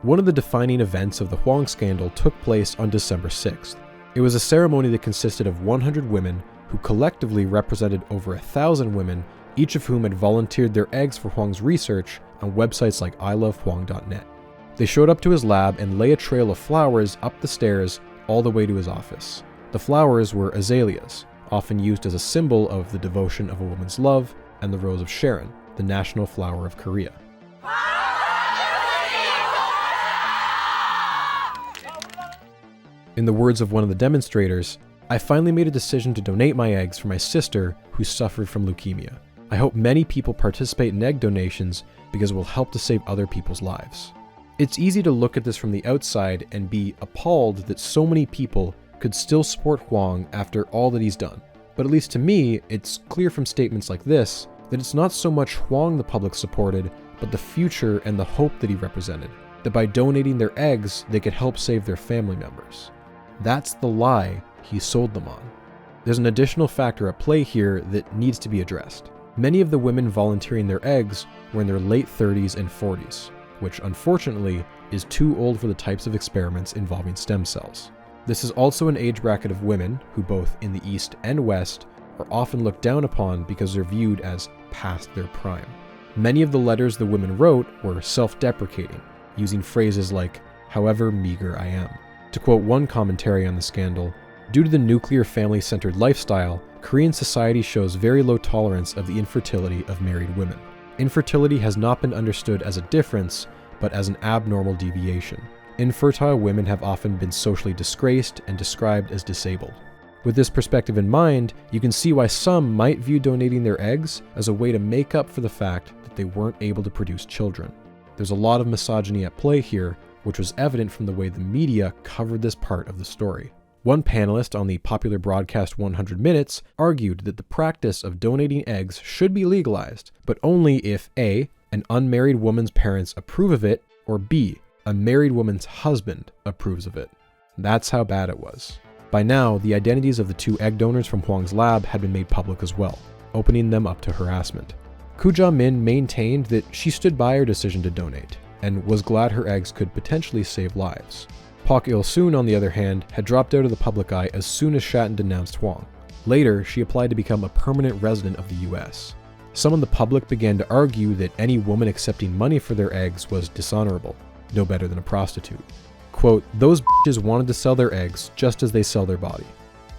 One of the defining events of the Hwang scandal took place on December 6th. It was a ceremony that consisted of 100 women who collectively represented over 1,000 women, each of whom had volunteered their eggs for Hwang's research on websites like ilovehwang.net. They showed up to his lab and lay a trail of flowers up the stairs all the way to his office. The flowers were azaleas, often used as a symbol of the devotion of a woman's love, and the Rose of Sharon, the national flower of Korea. In the words of one of the demonstrators, "I finally made a decision to donate my eggs for my sister who suffered from leukemia. I hope many people participate in egg donations because it will help to save other people's lives." It's easy to look at this from the outside and be appalled that so many people could still support Hwang after all that he's done. But at least to me, it's clear from statements like this that it's not so much Hwang the public supported, but the future and the hope that he represented, that by donating their eggs, they could help save their family members. That's the lie he sold them on. There's an additional factor at play here that needs to be addressed. Many of the women volunteering their eggs were in their late 30s and 40s, which unfortunately is too old for the types of experiments involving stem cells. This is also an age bracket of women who, both in the East and West, are often looked down upon because they're viewed as past their prime. Many of the letters the women wrote were self-deprecating, using phrases like, "however meager I am." To quote one commentary on the scandal, "Due to the nuclear family-centered lifestyle, Korean society shows very low tolerance of the infertility of married women. Infertility has not been understood as a difference, but as an abnormal deviation. Infertile women have often been socially disgraced and described as disabled." With this perspective in mind, you can see why some might view donating their eggs as a way to make up for the fact that they weren't able to produce children. There's a lot of misogyny at play here, which was evident from the way the media covered this part of the story. One panelist on the popular broadcast 100 Minutes argued that the practice of donating eggs should be legalized, but only if A, an unmarried woman's parents approve of it, or B, a married woman's husband approves of it. That's how bad it was. By now, the identities of the 2 egg donors from Hwang's lab had been made public as well, opening them up to harassment. Koo Ja-min maintained that she stood by her decision to donate, and was glad her eggs could potentially save lives. Pak Il-soon, on the other hand, had dropped out of the public eye as soon as Shatton denounced Hwang. Later, she applied to become a permanent resident of the US. Some in the public began to argue that any woman accepting money for their eggs was dishonorable, no better than a prostitute. Quote, "Those bitches wanted to sell their eggs just as they sell their body.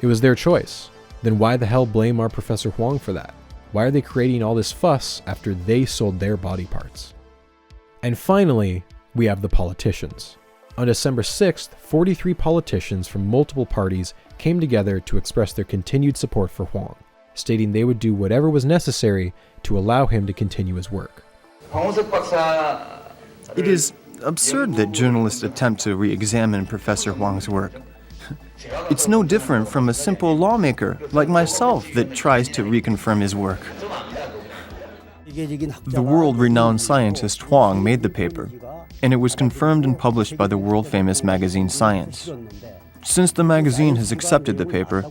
It was their choice. Then why the hell blame our Professor Hwang for that? Why are they creating all this fuss after they sold their body parts?" And finally, we have the politicians. On December 6th, 43 politicians from multiple parties came together to express their continued support for Hwang, stating they would do whatever was necessary to allow him to continue his work. It is absurd that journalists attempt to re-examine Professor Hwang's work. It's no different from a simple lawmaker like myself that tries to reconfirm his work. The world-renowned scientist Hwang made the paper, and it was confirmed and published by the world-famous magazine Science. Since the magazine has accepted the paper,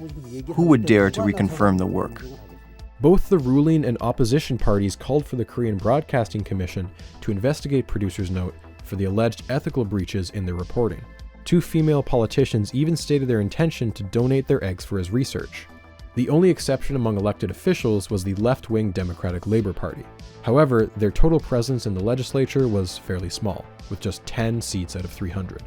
who would dare to reconfirm the work? Both the ruling and opposition parties called for the Korean Broadcasting Commission to investigate Producer's Note for the alleged ethical breaches in their reporting. 2 female politicians even stated their intention to donate their eggs for his research. The only exception among elected officials was the left-wing Democratic Labour Party. However, their total presence in the legislature was fairly small, with just 10 seats out of 300.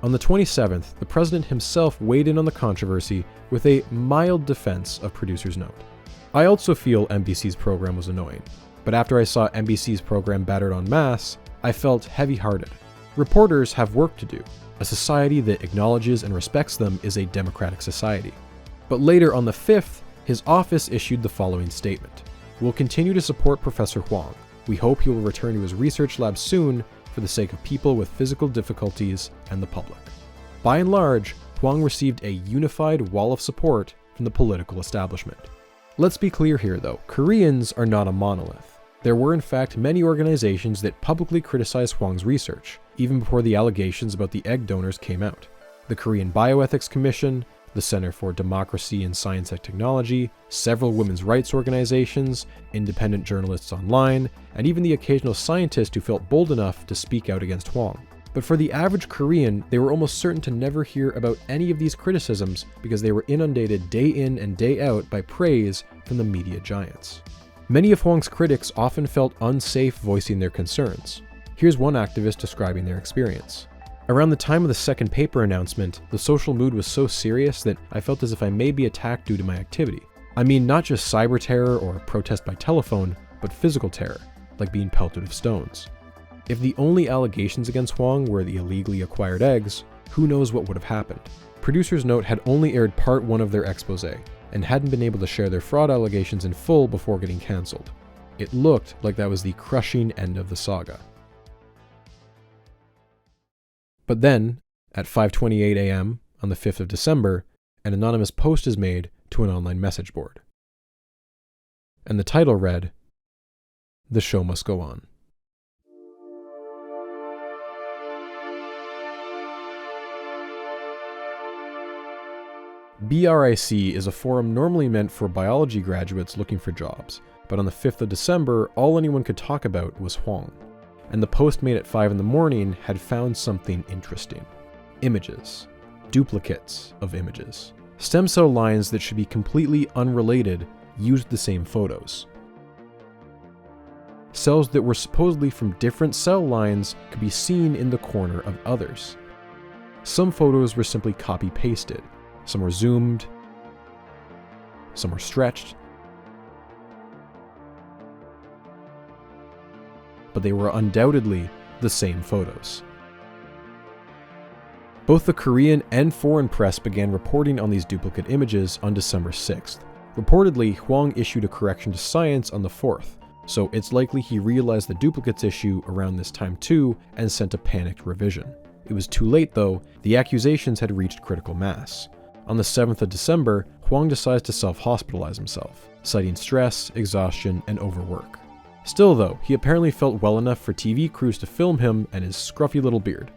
On the 27th, the president himself weighed in on the controversy with a mild defense of Producer's Note. I also feel MBC's program was annoying, but after I saw MBC's program battered en masse, I felt heavy-hearted. Reporters have work to do. A society that acknowledges and respects them is a democratic society. But later on the 5th, his office issued the following statement. "We'll continue to support Professor Hwang. We hope he will return to his research lab soon for the sake of people with physical difficulties and the public." By and large, Hwang received a unified wall of support from the political establishment. Let's be clear here though, Koreans are not a monolith. There were in fact many organizations that publicly criticized Hwang's research, even before the allegations about the egg donors came out. The Korean Bioethics Commission, the Center for Democracy in Science and Technology, several women's rights organizations, independent journalists online, and even the occasional scientist who felt bold enough to speak out against Hwang. But for the average Korean, they were almost certain to never hear about any of these criticisms because they were inundated day in and day out by praise from the media giants. Many of Hwang's critics often felt unsafe voicing their concerns. Here's one activist describing their experience. "Around the time of the second paper announcement, the social mood was so serious that I felt as if I may be attacked due to my activity. I mean, not just cyber terror or protest by telephone, but physical terror, like being pelted with stones. If the only allegations against Hwang were the illegally acquired eggs, who knows what would have happened." Producer's Note had only aired part 1 of their expose, and hadn't been able to share their fraud allegations in full before getting cancelled. It looked like that was the crushing end of the saga. But then, at 5:28 a.m. on the 5th of December, an anonymous post is made to an online message board. And the title read, "The show must go on." BRIC is a forum normally meant for biology graduates looking for jobs, but on the 5th of December, all anyone could talk about was Hwang. And the post made at 5 in the morning had found something interesting. Images. Duplicates of images. Stem cell lines that should be completely unrelated used the same photos. Cells that were supposedly from different cell lines could be seen in the corner of others. Some photos were simply copy-pasted. Some were zoomed. Some were stretched. But they were undoubtedly the same photos. Both the Korean and foreign press began reporting on these duplicate images on December 6th. Reportedly, Hwang issued a correction to Science on the 4th, so it's likely he realized the duplicates issue around this time too and sent a panicked revision. It was too late though, the accusations had reached critical mass. On the 7th of December, Hwang decides to self-hospitalize himself, citing stress, exhaustion, and overwork. Still though, he apparently felt well enough for TV crews to film him and his scruffy little beard.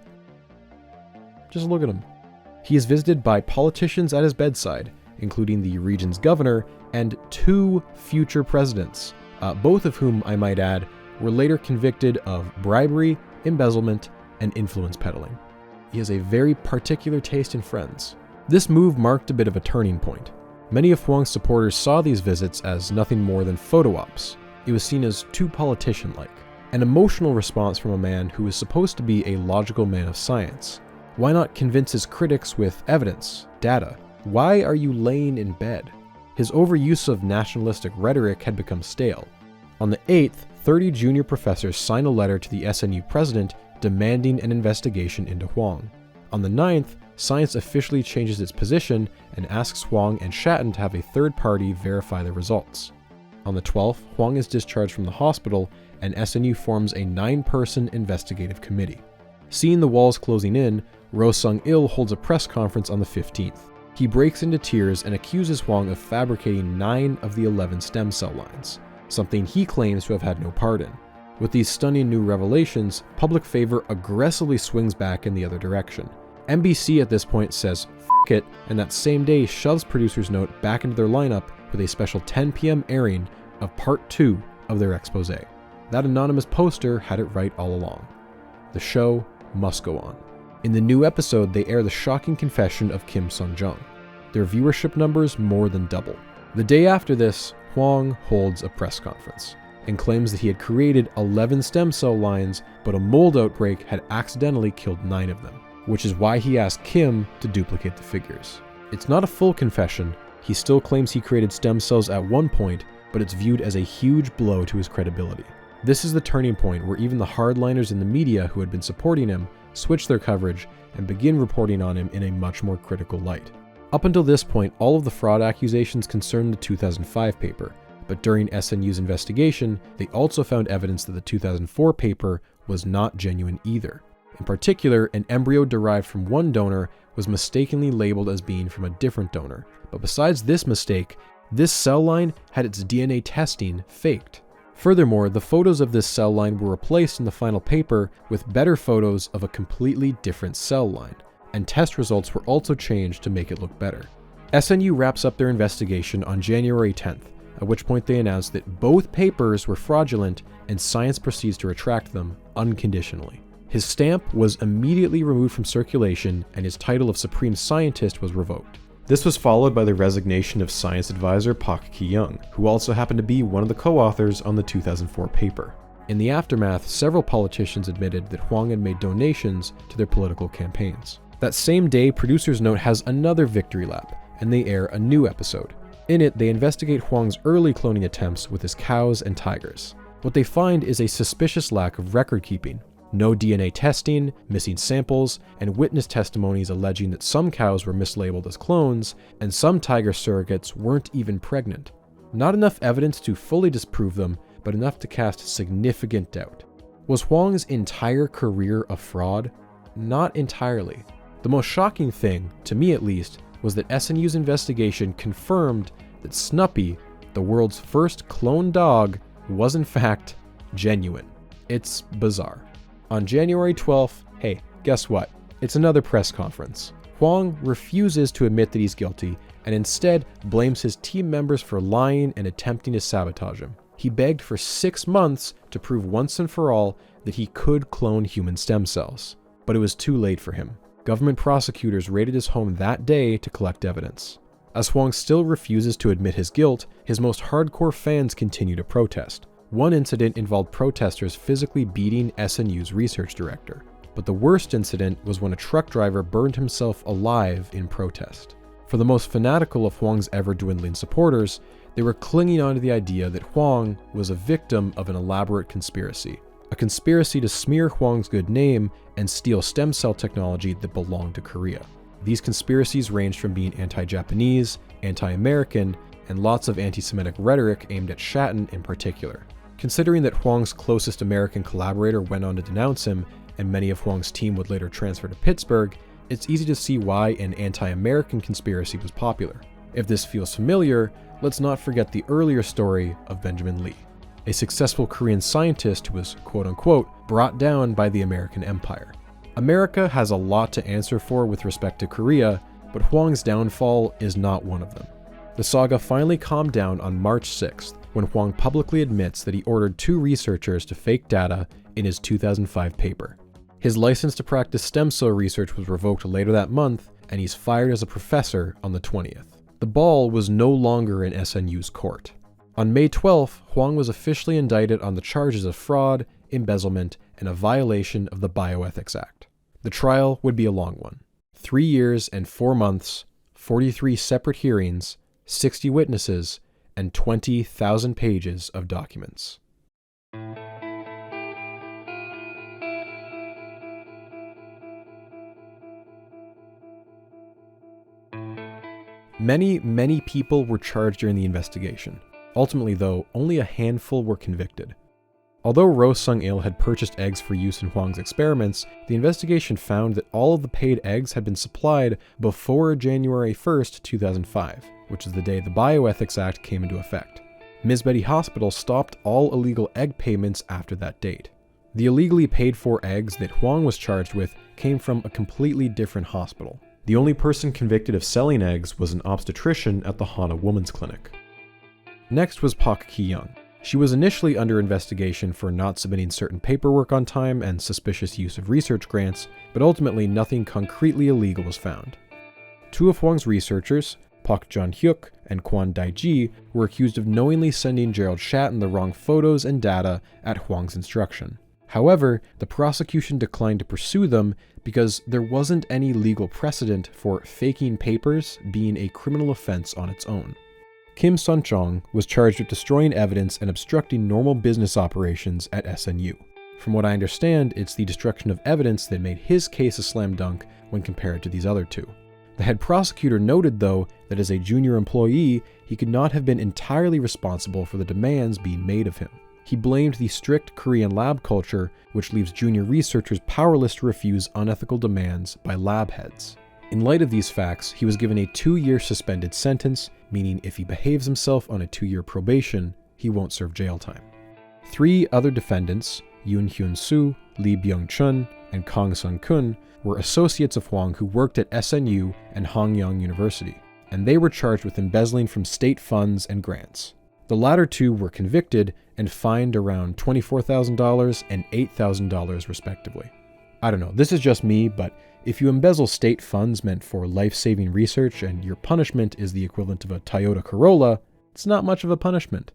Just look at him. He is visited by politicians at his bedside, including the region's governor and 2 future presidents, both of whom, I might add, were later convicted of bribery, embezzlement, and influence peddling. He has a very particular taste in friends. This move marked a bit of a turning point. Many of Hwang's supporters saw these visits as nothing more than photo ops. It was seen as too politician-like, an emotional response from a man who was supposed to be a logical man of science. Why not convince his critics with evidence, data? Why are you laying in bed? His overuse of nationalistic rhetoric had become stale. On the 8th, 30 junior professors signed a letter to the SNU president demanding an investigation into Hwang. On the 9th, Science officially changes its position and asks Hwang and Shatton to have a third party verify the results. On the 12th, Hwang is discharged from the hospital and SNU forms a 9-person investigative committee. Seeing the walls closing in, Ro Sung-il holds a press conference on the 15th. He breaks into tears and accuses Hwang of fabricating 9 of the 11 stem cell lines, something he claims to have had no part in. With these stunning new revelations, public favor aggressively swings back in the other direction. NBC at this point says "F*** it," and that same day shoves Producer's Note back into their lineup with a special 10 p.m. airing of Part 2 of their expose. That anonymous poster had it right all along. The show must go on. In the new episode, they air the shocking confession of Kim Sung-jung. Their viewership numbers more than double. The day after this, Hwang holds a press conference and claims that he had created 11 stem cell lines, but a mold outbreak had accidentally killed 9 of them, which is why he asked Kim to duplicate the figures. It's not a full confession. He still claims he created stem cells at one point, but it's viewed as a huge blow to his credibility. This is the turning point where even the hardliners in the media who had been supporting him switch their coverage and begin reporting on him in a much more critical light. Up until this point, all of the fraud accusations concerned the 2005 paper, but during SNU's investigation, they also found evidence that the 2004 paper was not genuine either. In particular, an embryo derived from one donor was mistakenly labeled as being from a different donor. But besides this mistake, this cell line had its DNA testing faked. Furthermore, the photos of this cell line were replaced in the final paper with better photos of a completely different cell line, and test results were also changed to make it look better. SNU wraps up their investigation on January 10th, at which point they announced that both papers were fraudulent and Science proceeds to retract them unconditionally. His stamp was immediately removed from circulation and his title of Supreme Scientist was revoked. This was followed by the resignation of Science advisor Park Ki-young, who also happened to be one of the co-authors on the 2004 paper. In the aftermath, several politicians admitted that Hwang had made donations to their political campaigns. That same day, Producer's Note has another victory lap, and they air a new episode. In it, they investigate Hwang's early cloning attempts with his cows and tigers. What they find is a suspicious lack of record keeping. No DNA testing, missing samples, and witness testimonies alleging that some cows were mislabeled as clones, and some tiger surrogates weren't even pregnant. Not enough evidence to fully disprove them, but enough to cast significant doubt. Was Hwang's entire career a fraud? Not entirely. The most shocking thing, to me at least, was that SNU's investigation confirmed that Snuppy, the world's first clone dog, was in fact genuine. It's bizarre. On January 12th, hey, guess what? It's another press conference. Hwang refuses to admit that he's guilty and instead blames his team members for lying and attempting to sabotage him. He begged for 6 months to prove once and for all that he could clone human stem cells. But it was too late for him. Government prosecutors raided his home that day to collect evidence. As Hwang still refuses to admit his guilt, his most hardcore fans continue to protest. One incident involved protesters physically beating SNU's research director. But the worst incident was when a truck driver burned himself alive in protest. For the most fanatical of Hwang's ever-dwindling supporters, they were clinging onto the idea that Hwang was a victim of an elaborate conspiracy. A conspiracy to smear Hwang's good name and steal stem cell technology that belonged to Korea. These conspiracies ranged from being anti-Japanese, anti-American, and lots of anti-Semitic rhetoric aimed at Shatton in particular. Considering that Hwang's closest American collaborator went on to denounce him, and many of Hwang's team would later transfer to Pittsburgh, it's easy to see why an anti-American conspiracy was popular. If this feels familiar, let's not forget the earlier story of Benjamin Lee, a successful Korean scientist who was quote-unquote brought down by the American empire. America has a lot to answer for with respect to Korea, but Hwang's downfall is not one of them. The saga finally calmed down on March 6th, when Hwang publicly admits that he ordered 2 researchers to fake data in his 2005 paper. His license to practice stem cell research was revoked later that month, and he's fired as a professor on the 20th. The ball was no longer in SNU's court. On May 12th, Hwang was officially indicted on the charges of fraud, embezzlement, and a violation of the Bioethics Act. The trial would be a long one. 3 years and 4 months, 43 separate hearings, 60 witnesses, and 20,000 pages of documents. Many people were charged during the investigation. Ultimately, though, only a handful were convicted. Although Roh Sung-il had purchased eggs for use in Hwang's experiments, the investigation found that all of the paid eggs had been supplied before January 1st, 2005, which is the day the Bioethics Act came into effect. Ms. Betty Hospital stopped all illegal egg payments after that date. The illegally paid for eggs that Hwang was charged with came from a completely different hospital. The only person convicted of selling eggs was an obstetrician at the Hana Women's Clinic. Next was Park Ki-young. She was initially under investigation for not submitting certain paperwork on time and suspicious use of research grants, but ultimately nothing concretely illegal was found. 2 of Hwang's researchers, Park Jun-hyuk and Kwon Dae-ji, were accused of knowingly sending Gerald Shatton the wrong photos and data at Hwang's instruction. However, the prosecution declined to pursue them because there wasn't any legal precedent for faking papers being a criminal offense on its own. Kim Sun-chong was charged with destroying evidence and obstructing normal business operations at SNU. From what I understand, it's the destruction of evidence that made his case a slam dunk when compared to these other 2. The head prosecutor noted, though, that as a junior employee, he could not have been entirely responsible for the demands being made of him. He blamed the strict Korean lab culture, which leaves junior researchers powerless to refuse unethical demands by lab heads. In light of these facts, he was given a 2-year suspended sentence, meaning if he behaves himself on a 2-year probation, he won't serve jail time. 3 other defendants, Yoon Hyun-soo, Lee Byung-chun, and Kang Sun-kun, were associates of Hwang who worked at SNU and Hanyang University, and they were charged with embezzling from state funds and grants. The latter 2 were convicted and fined around $24,000 and $8,000 respectively. I don't know, this is just me, but if you embezzle state funds meant for life-saving research and your punishment is the equivalent of a Toyota Corolla, it's not much of a punishment.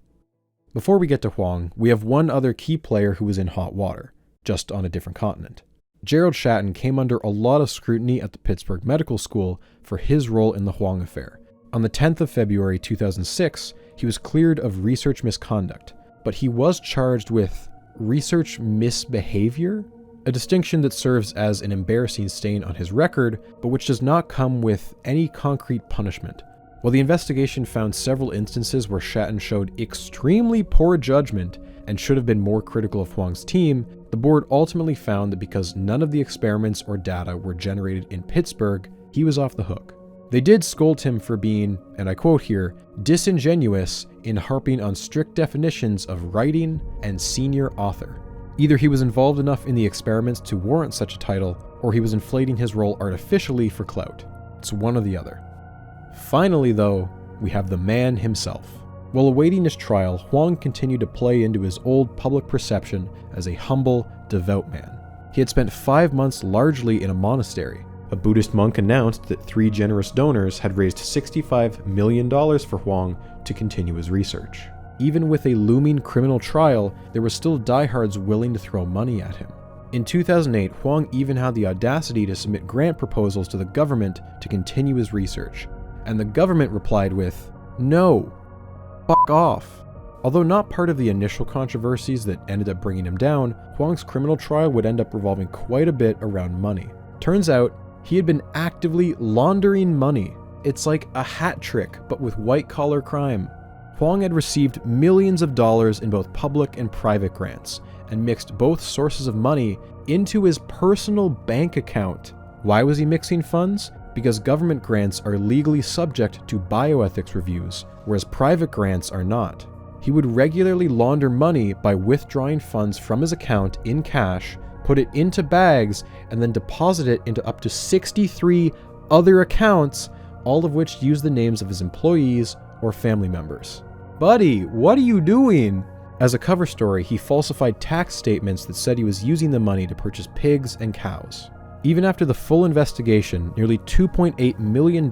Before we get to Hwang, we have one other key player who was in hot water, just on a different continent. Gerald Shatton came under a lot of scrutiny at the Pittsburgh Medical School for his role in the Hwang affair. On the 10th of February 2006, he was cleared of research misconduct, but he was charged with research misbehavior, a distinction that serves as an embarrassing stain on his record, but which does not come with any concrete punishment. While the investigation found several instances where Shatton showed extremely poor judgment and should have been more critical of Hwang's team, the board ultimately found that because none of the experiments or data were generated in Pittsburgh, he was off the hook. They did scold him for being, and I quote here, disingenuous in harping on strict definitions of writing and senior author. Either he was involved enough in the experiments to warrant such a title, or he was inflating his role artificially for clout. It's one or the other. Finally, though, we have the man himself. While awaiting his trial, Hwang continued to play into his old public perception as a humble, devout man. He had spent 5 months largely in a monastery. A Buddhist monk announced that 3 generous donors had raised $65 million for Hwang to continue his research. Even with a looming criminal trial, there were still diehards willing to throw money at him. In 2008, Hwang even had the audacity to submit grant proposals to the government to continue his research, and the government replied with, "No, fuck off." Although not part of the initial controversies that ended up bringing him down, Hwang's criminal trial would end up revolving quite a bit around money. Turns out, he had been actively laundering money. It's like a hat trick, but with white-collar crime. Hwang had received millions of dollars in both public and private grants, and mixed both sources of money into his personal bank account. Why was he mixing funds? Because government grants are legally subject to bioethics reviews, whereas private grants are not. He would regularly launder money by withdrawing funds from his account in cash, put it into bags, and then deposit it into up to 63 other accounts, all of which use the names of his employees or family members. Buddy, what are you doing? As a cover story, he falsified tax statements that said he was using the money to purchase pigs and cows. Even after the full investigation, nearly $2.8 million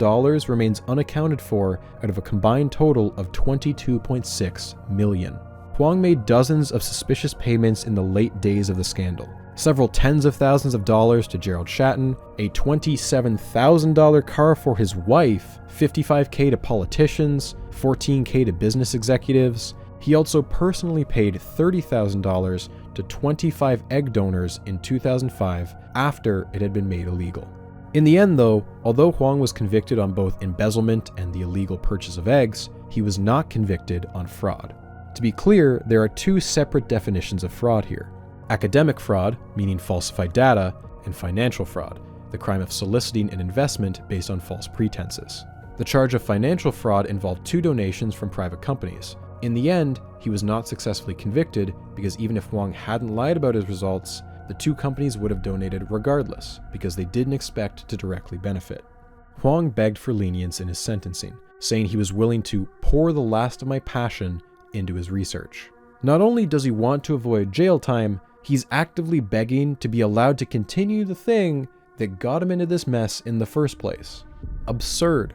remains unaccounted for out of a combined total of $22.6 million. Hwang made dozens of suspicious payments in the late days of the scandal. Several tens of thousands of dollars to Gerald Shatton, a $27,000 car for his wife, $55K to politicians, $14K to business executives. He also personally paid $30,000 to 25 egg donors in 2005 after it had been made illegal. In the end though, although Hwang was convicted on both embezzlement and the illegal purchase of eggs, he was not convicted on fraud. To be clear, there are two separate definitions of fraud here. Academic fraud, meaning falsified data, and financial fraud, the crime of soliciting an investment based on false pretenses. The charge of financial fraud involved 2 donations from private companies. In the end, he was not successfully convicted because even if Hwang hadn't lied about his results, the 2 companies would have donated regardless because they didn't expect to directly benefit. Hwang begged for lenience in his sentencing, saying he was willing to pour the last of my passion into his research. Not only does he want to avoid jail time, he's actively begging to be allowed to continue the thing that got him into this mess in the first place. Absurd.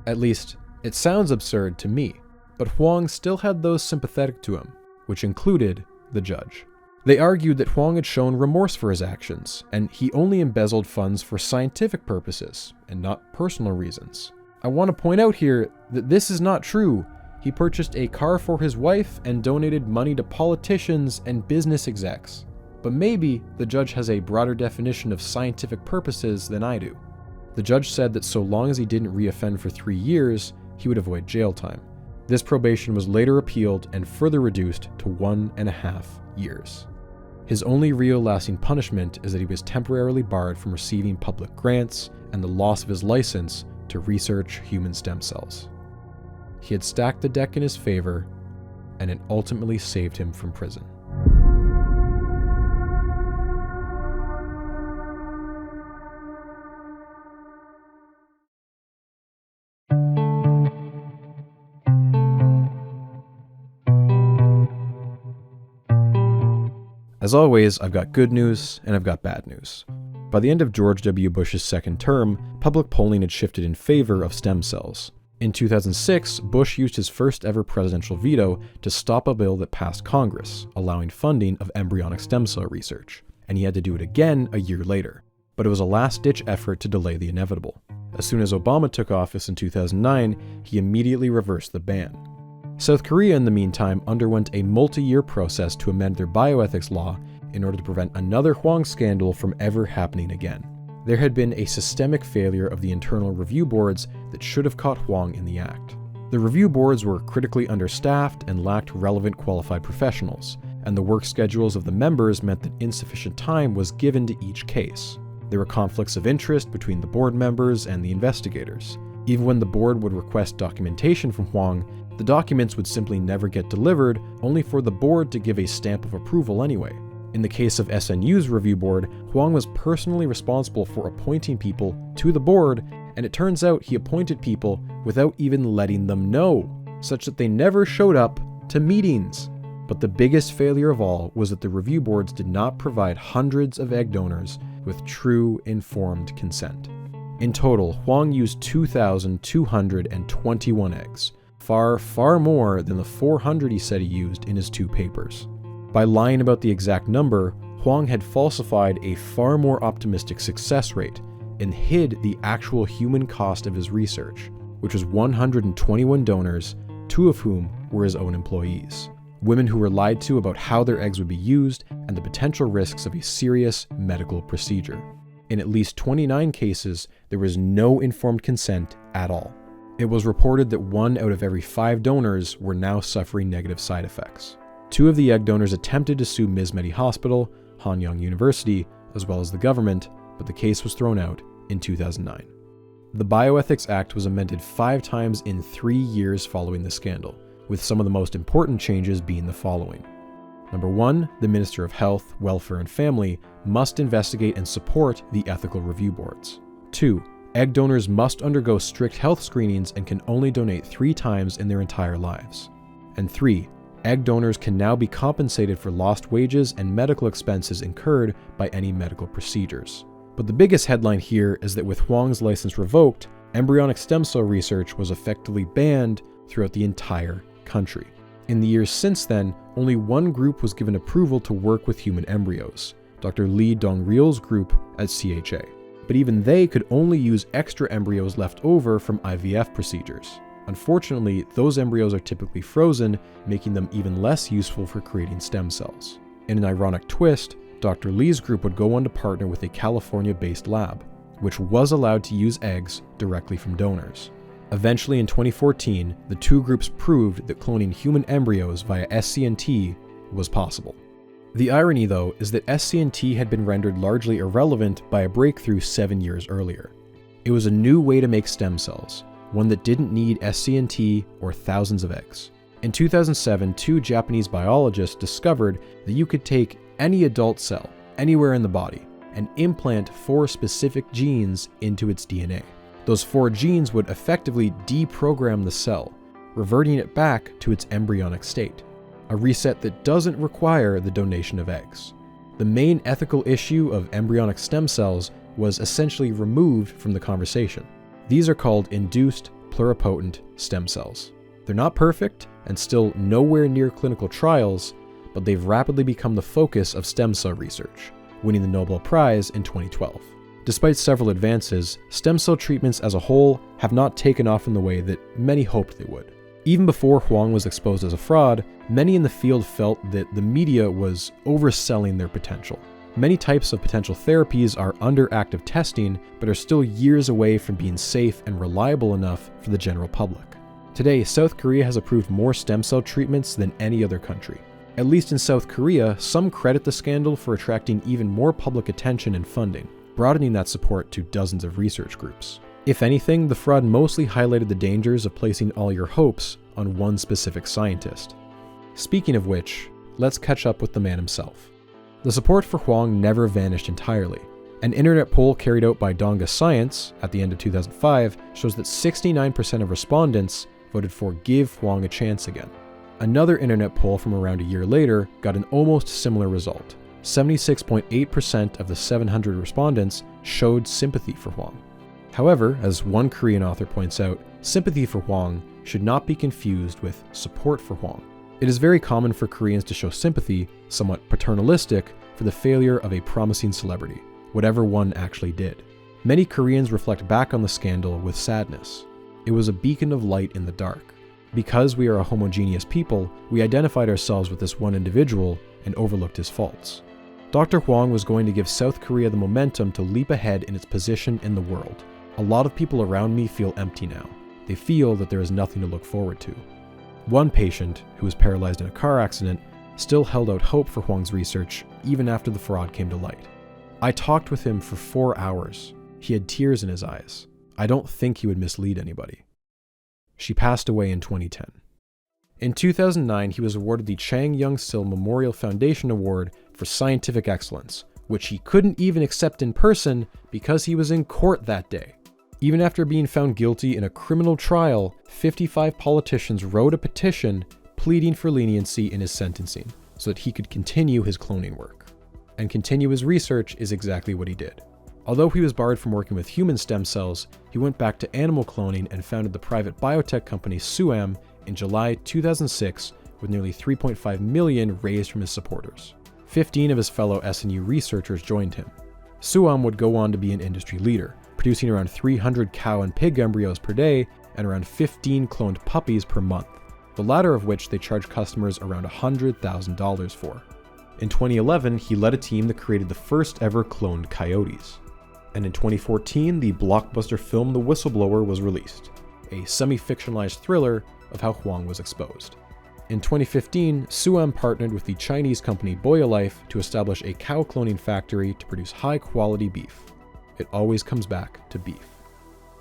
At least, it sounds absurd to me. But Hwang still had those sympathetic to him, which included the judge. They argued that Hwang had shown remorse for his actions, and he only embezzled funds for scientific purposes, and not personal reasons. I want to point out here that this is not true. He purchased a car for his wife and donated money to politicians and business execs. But maybe the judge has a broader definition of scientific purposes than I do. The judge said that so long as he didn't reoffend for 3 years, he would avoid jail time. This probation was later appealed and further reduced to 1.5 years. His only real lasting punishment is that he was temporarily barred from receiving public grants and the loss of his license to research human stem cells. He had stacked the deck in his favor, and it ultimately saved him from prison. As always, I've got good news and I've got bad news. By the end of George W. Bush's second term, public polling had shifted in favor of stem cells. In 2006, Bush used his first ever presidential veto to stop a bill that passed Congress, allowing funding of embryonic stem cell research, and he had to do it again a year later. But it was a last-ditch effort to delay the inevitable. As soon as Obama took office in 2009, he immediately reversed the ban. South Korea, in the meantime, underwent a multi-year process to amend their bioethics law in order to prevent another Hwang scandal from ever happening again. There had been a systemic failure of the internal review boards that should have caught Hwang in the act. The review boards were critically understaffed and lacked relevant qualified professionals, and the work schedules of the members meant that insufficient time was given to each case. There were conflicts of interest between the board members and the investigators. Even when the board would request documentation from Hwang, the documents would simply never get delivered, only for the board to give a stamp of approval anyway. In the case of SNU's review board, Hwang was personally responsible for appointing people to the board, and it turns out he appointed people without even letting them know, such that they never showed up to meetings. But the biggest failure of all was that the review boards did not provide hundreds of egg donors with true informed consent. In total, Hwang used 2,221 eggs, far more than the 400 he said he used in his 2 papers. By lying about the exact number, Hwang had falsified a far more optimistic success rate and hid the actual human cost of his research, which was 121 donors, 2 of whom were his own employees. Women who were lied to about how their eggs would be used and the potential risks of a serious medical procedure. In at least 29 cases, there was no informed consent at all. It was reported that 1 out of every 5 donors were now suffering negative side effects. 2 of the egg donors attempted to sue Mizmedi Hospital, Hanyang University, as well as the government, but the case was thrown out in 2009. The Bioethics Act was amended 5 times in 3 years following the scandal, with some of the most important changes being the following. Number 1, the Minister of Health, Welfare and Family must investigate and support the ethical review boards. 2, egg donors must undergo strict health screenings and can only donate 3 times in their entire lives. And 3, egg donors can now be compensated for lost wages and medical expenses incurred by any medical procedures. But the biggest headline here is that with Hwang's license revoked, embryonic stem cell research was effectively banned throughout the entire country. In the years since then, only one group was given approval to work with human embryos, Dr. Lee Dong-ryul's group at CHA. But even they could only use extra embryos left over from IVF procedures. Unfortunately, those embryos are typically frozen, making them even less useful for creating stem cells. In an ironic twist, Dr. Lee's group would go on to partner with a California-based lab, which was allowed to use eggs directly from donors. Eventually, in 2014, the 2 groups proved that cloning human embryos via SCNT was possible. The irony, though, is that SCNT had been rendered largely irrelevant by a breakthrough 7 years earlier. It was a new way to make stem cells, one that didn't need SCNT or thousands of eggs. In 2007, 2 Japanese biologists discovered that you could take any adult cell, anywhere in the body, and implant 4 specific genes into its DNA. Those 4 genes would effectively deprogram the cell, reverting it back to its embryonic state. A reset that doesn't require the donation of eggs. The main ethical issue of embryonic stem cells was essentially removed from the conversation. These are called induced pluripotent stem cells. They're not perfect and still nowhere near clinical trials, but they've rapidly become the focus of stem cell research, winning the Nobel Prize in 2012. Despite several advances, stem cell treatments as a whole have not taken off in the way that many hoped they would. Even before Hwang was exposed as a fraud, many in the field felt that the media was overselling their potential. Many types of potential therapies are under active testing, but are still years away from being safe and reliable enough for the general public. Today, South Korea has approved more stem cell treatments than any other country. At least in South Korea, some credit the scandal for attracting even more public attention and funding, broadening that support to dozens of research groups. If anything, the fraud mostly highlighted the dangers of placing all your hopes on one specific scientist. Speaking of which, let's catch up with the man himself. The support for Hwang never vanished entirely. An internet poll carried out by Donga Science at the end of 2005 shows that 69% of respondents voted for give Hwang a chance again. Another internet poll from around a year later got an almost similar result. 76.8% of the 700 respondents showed sympathy for Hwang. However, as one Korean author points out, sympathy for Hwang should not be confused with support for Hwang. It is very common for Koreans to show sympathy, somewhat paternalistic, for the failure of a promising celebrity, whatever one actually did. Many Koreans reflect back on the scandal with sadness. It was a beacon of light in the dark. Because we are a homogeneous people, we identified ourselves with this one individual and overlooked his faults. Dr. Hwang was going to give South Korea the momentum to leap ahead in its position in the world. A lot of people around me feel empty now. They feel that there is nothing to look forward to. One patient, who was paralyzed in a car accident, still held out hope for Hwang's research even after the fraud came to light. I talked with him for 4 hours. He had tears in his eyes. I don't think he would mislead anybody. She passed away in 2010. In 2009, he was awarded the Chang Young-sil Memorial Foundation Award for Scientific Excellence, which he couldn't even accept in person because he was in court that day. Even after being found guilty in a criminal trial, 55 politicians wrote a petition pleading for leniency in his sentencing so that he could continue his cloning work. And continue his research is exactly what he did. Although he was barred from working with human stem cells, he went back to animal cloning and founded the private biotech company Suam in July 2006 with nearly $3.5 million raised from his supporters. 15 of his fellow SNU researchers joined him. Suam would go on to be an industry leader, producing around 300 cow and pig embryos per day and around 15 cloned puppies per month, the latter of which they charged customers around $100,000 for. In 2011, he led a team that created the first ever cloned coyotes. And in 2014, the blockbuster film The Whistleblower was released. a semi-fictionalized thriller of how Hwang was exposed. In 2015, Suam partnered with the Chinese company Boyalife to establish a cow cloning factory to produce high-quality beef. It always comes back to beef.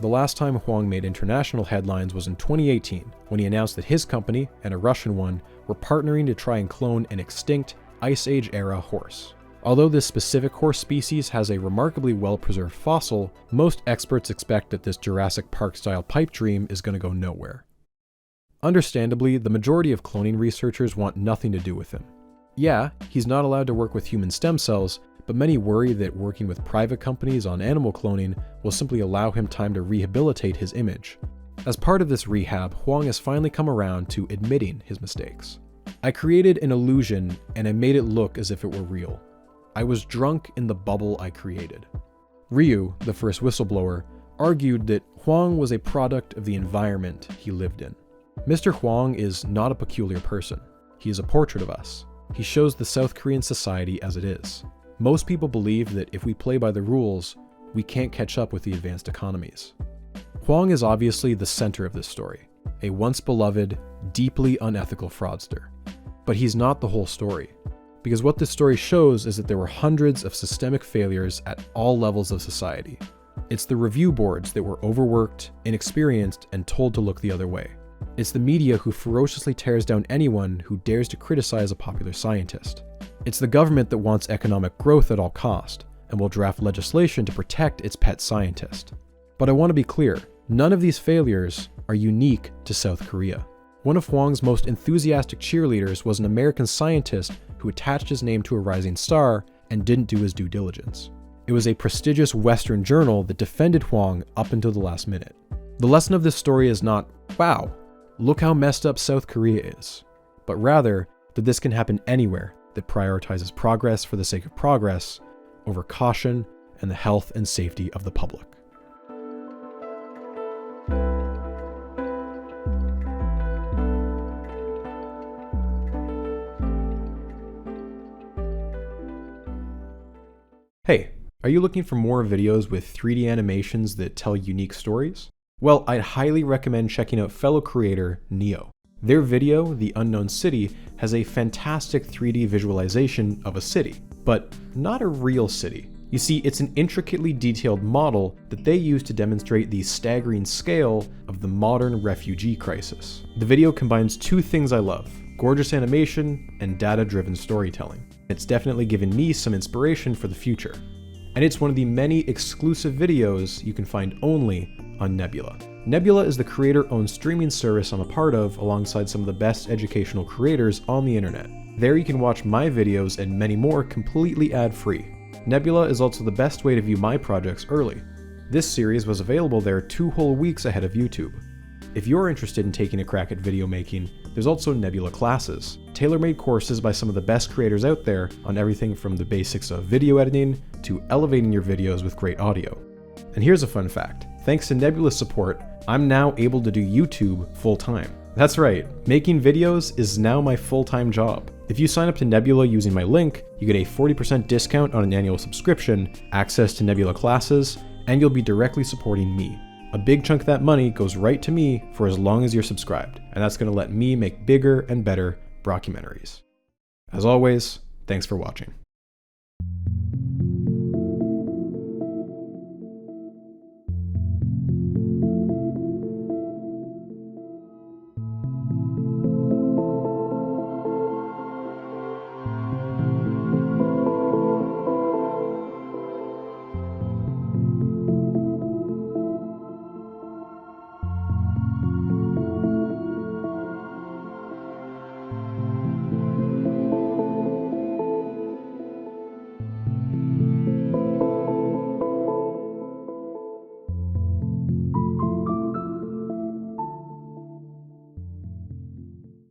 The last time Hwang made international headlines was in 2018, when he announced that his company, and a Russian one, were partnering to try and clone an extinct Ice Age-era horse. Although this specific horse species has a remarkably well-preserved fossil, most experts expect that this Jurassic Park-style pipe dream is going to go nowhere. Understandably, the majority of cloning researchers want nothing to do with him. Yeah, he's not allowed to work with human stem cells, but many worry that working with private companies on animal cloning will simply allow him time to rehabilitate his image. As part of this rehab, Hwang has finally come around to admitting his mistakes. I created an illusion and I made it look as if it were real. I was drunk in the bubble I created. Ryu, the first whistleblower, argued that Hwang was a product of the environment he lived in. Mr. Hwang is not a peculiar person. He is a portrait of us. He shows the South Korean society as it is. Most people believe that if we play by the rules, we can't catch up with the advanced economies. Hwang is obviously the center of this story, a once beloved, deeply unethical fraudster. But he's not the whole story, because what this story shows is that there were hundreds of systemic failures at all levels of society. It's the review boards that were overworked, inexperienced, and told to look the other way. It's the media who ferociously tears down anyone who dares to criticize a popular scientist. It's the government that wants economic growth at all cost, and will draft legislation to protect its pet scientist. But I want to be clear, none of these failures are unique to South Korea. One of Hwang's most enthusiastic cheerleaders was an American scientist who attached his name to a rising star and didn't do his due diligence. It was a prestigious Western journal that defended Hwang up until the last minute. The lesson of this story is not, wow, look how messed up South Korea is, but rather that this can happen anywhere that prioritizes progress for the sake of progress over caution and the health and safety of the public. Hey, are you looking for more videos with 3D animations that tell unique stories? Well, I'd highly recommend checking out fellow creator Neo. Their video, The Unknown City, has a fantastic 3D visualization of a city, but not a real city. You see, it's an intricately detailed model that they use to demonstrate the staggering scale of the modern refugee crisis. The video combines two things I love: gorgeous animation and data-driven storytelling. It's definitely given me some inspiration for the future. And it's one of the many exclusive videos you can find only on Nebula. Nebula is the creator-owned streaming service I'm a part of alongside some of the best educational creators on the internet. There you can watch my videos and many more completely ad-free. Nebula is also the best way to view my projects early. This series was available there 2 whole weeks ahead of YouTube. If you're interested in taking a crack at video making, there's also Nebula classes, tailor-made courses by some of the best creators out there on everything from the basics of video editing to elevating your videos with great audio. And here's a fun fact. Thanks to Nebula's support, I'm now able to do YouTube full-time. That's right, making videos is now my full-time job. If you sign up to Nebula using my link, you get a 40% discount on an annual subscription, access to Nebula classes, and you'll be directly supporting me. A big chunk of that money goes right to me for as long as you're subscribed, and that's going to let me make bigger and better brockumentaries. As always, thanks for watching.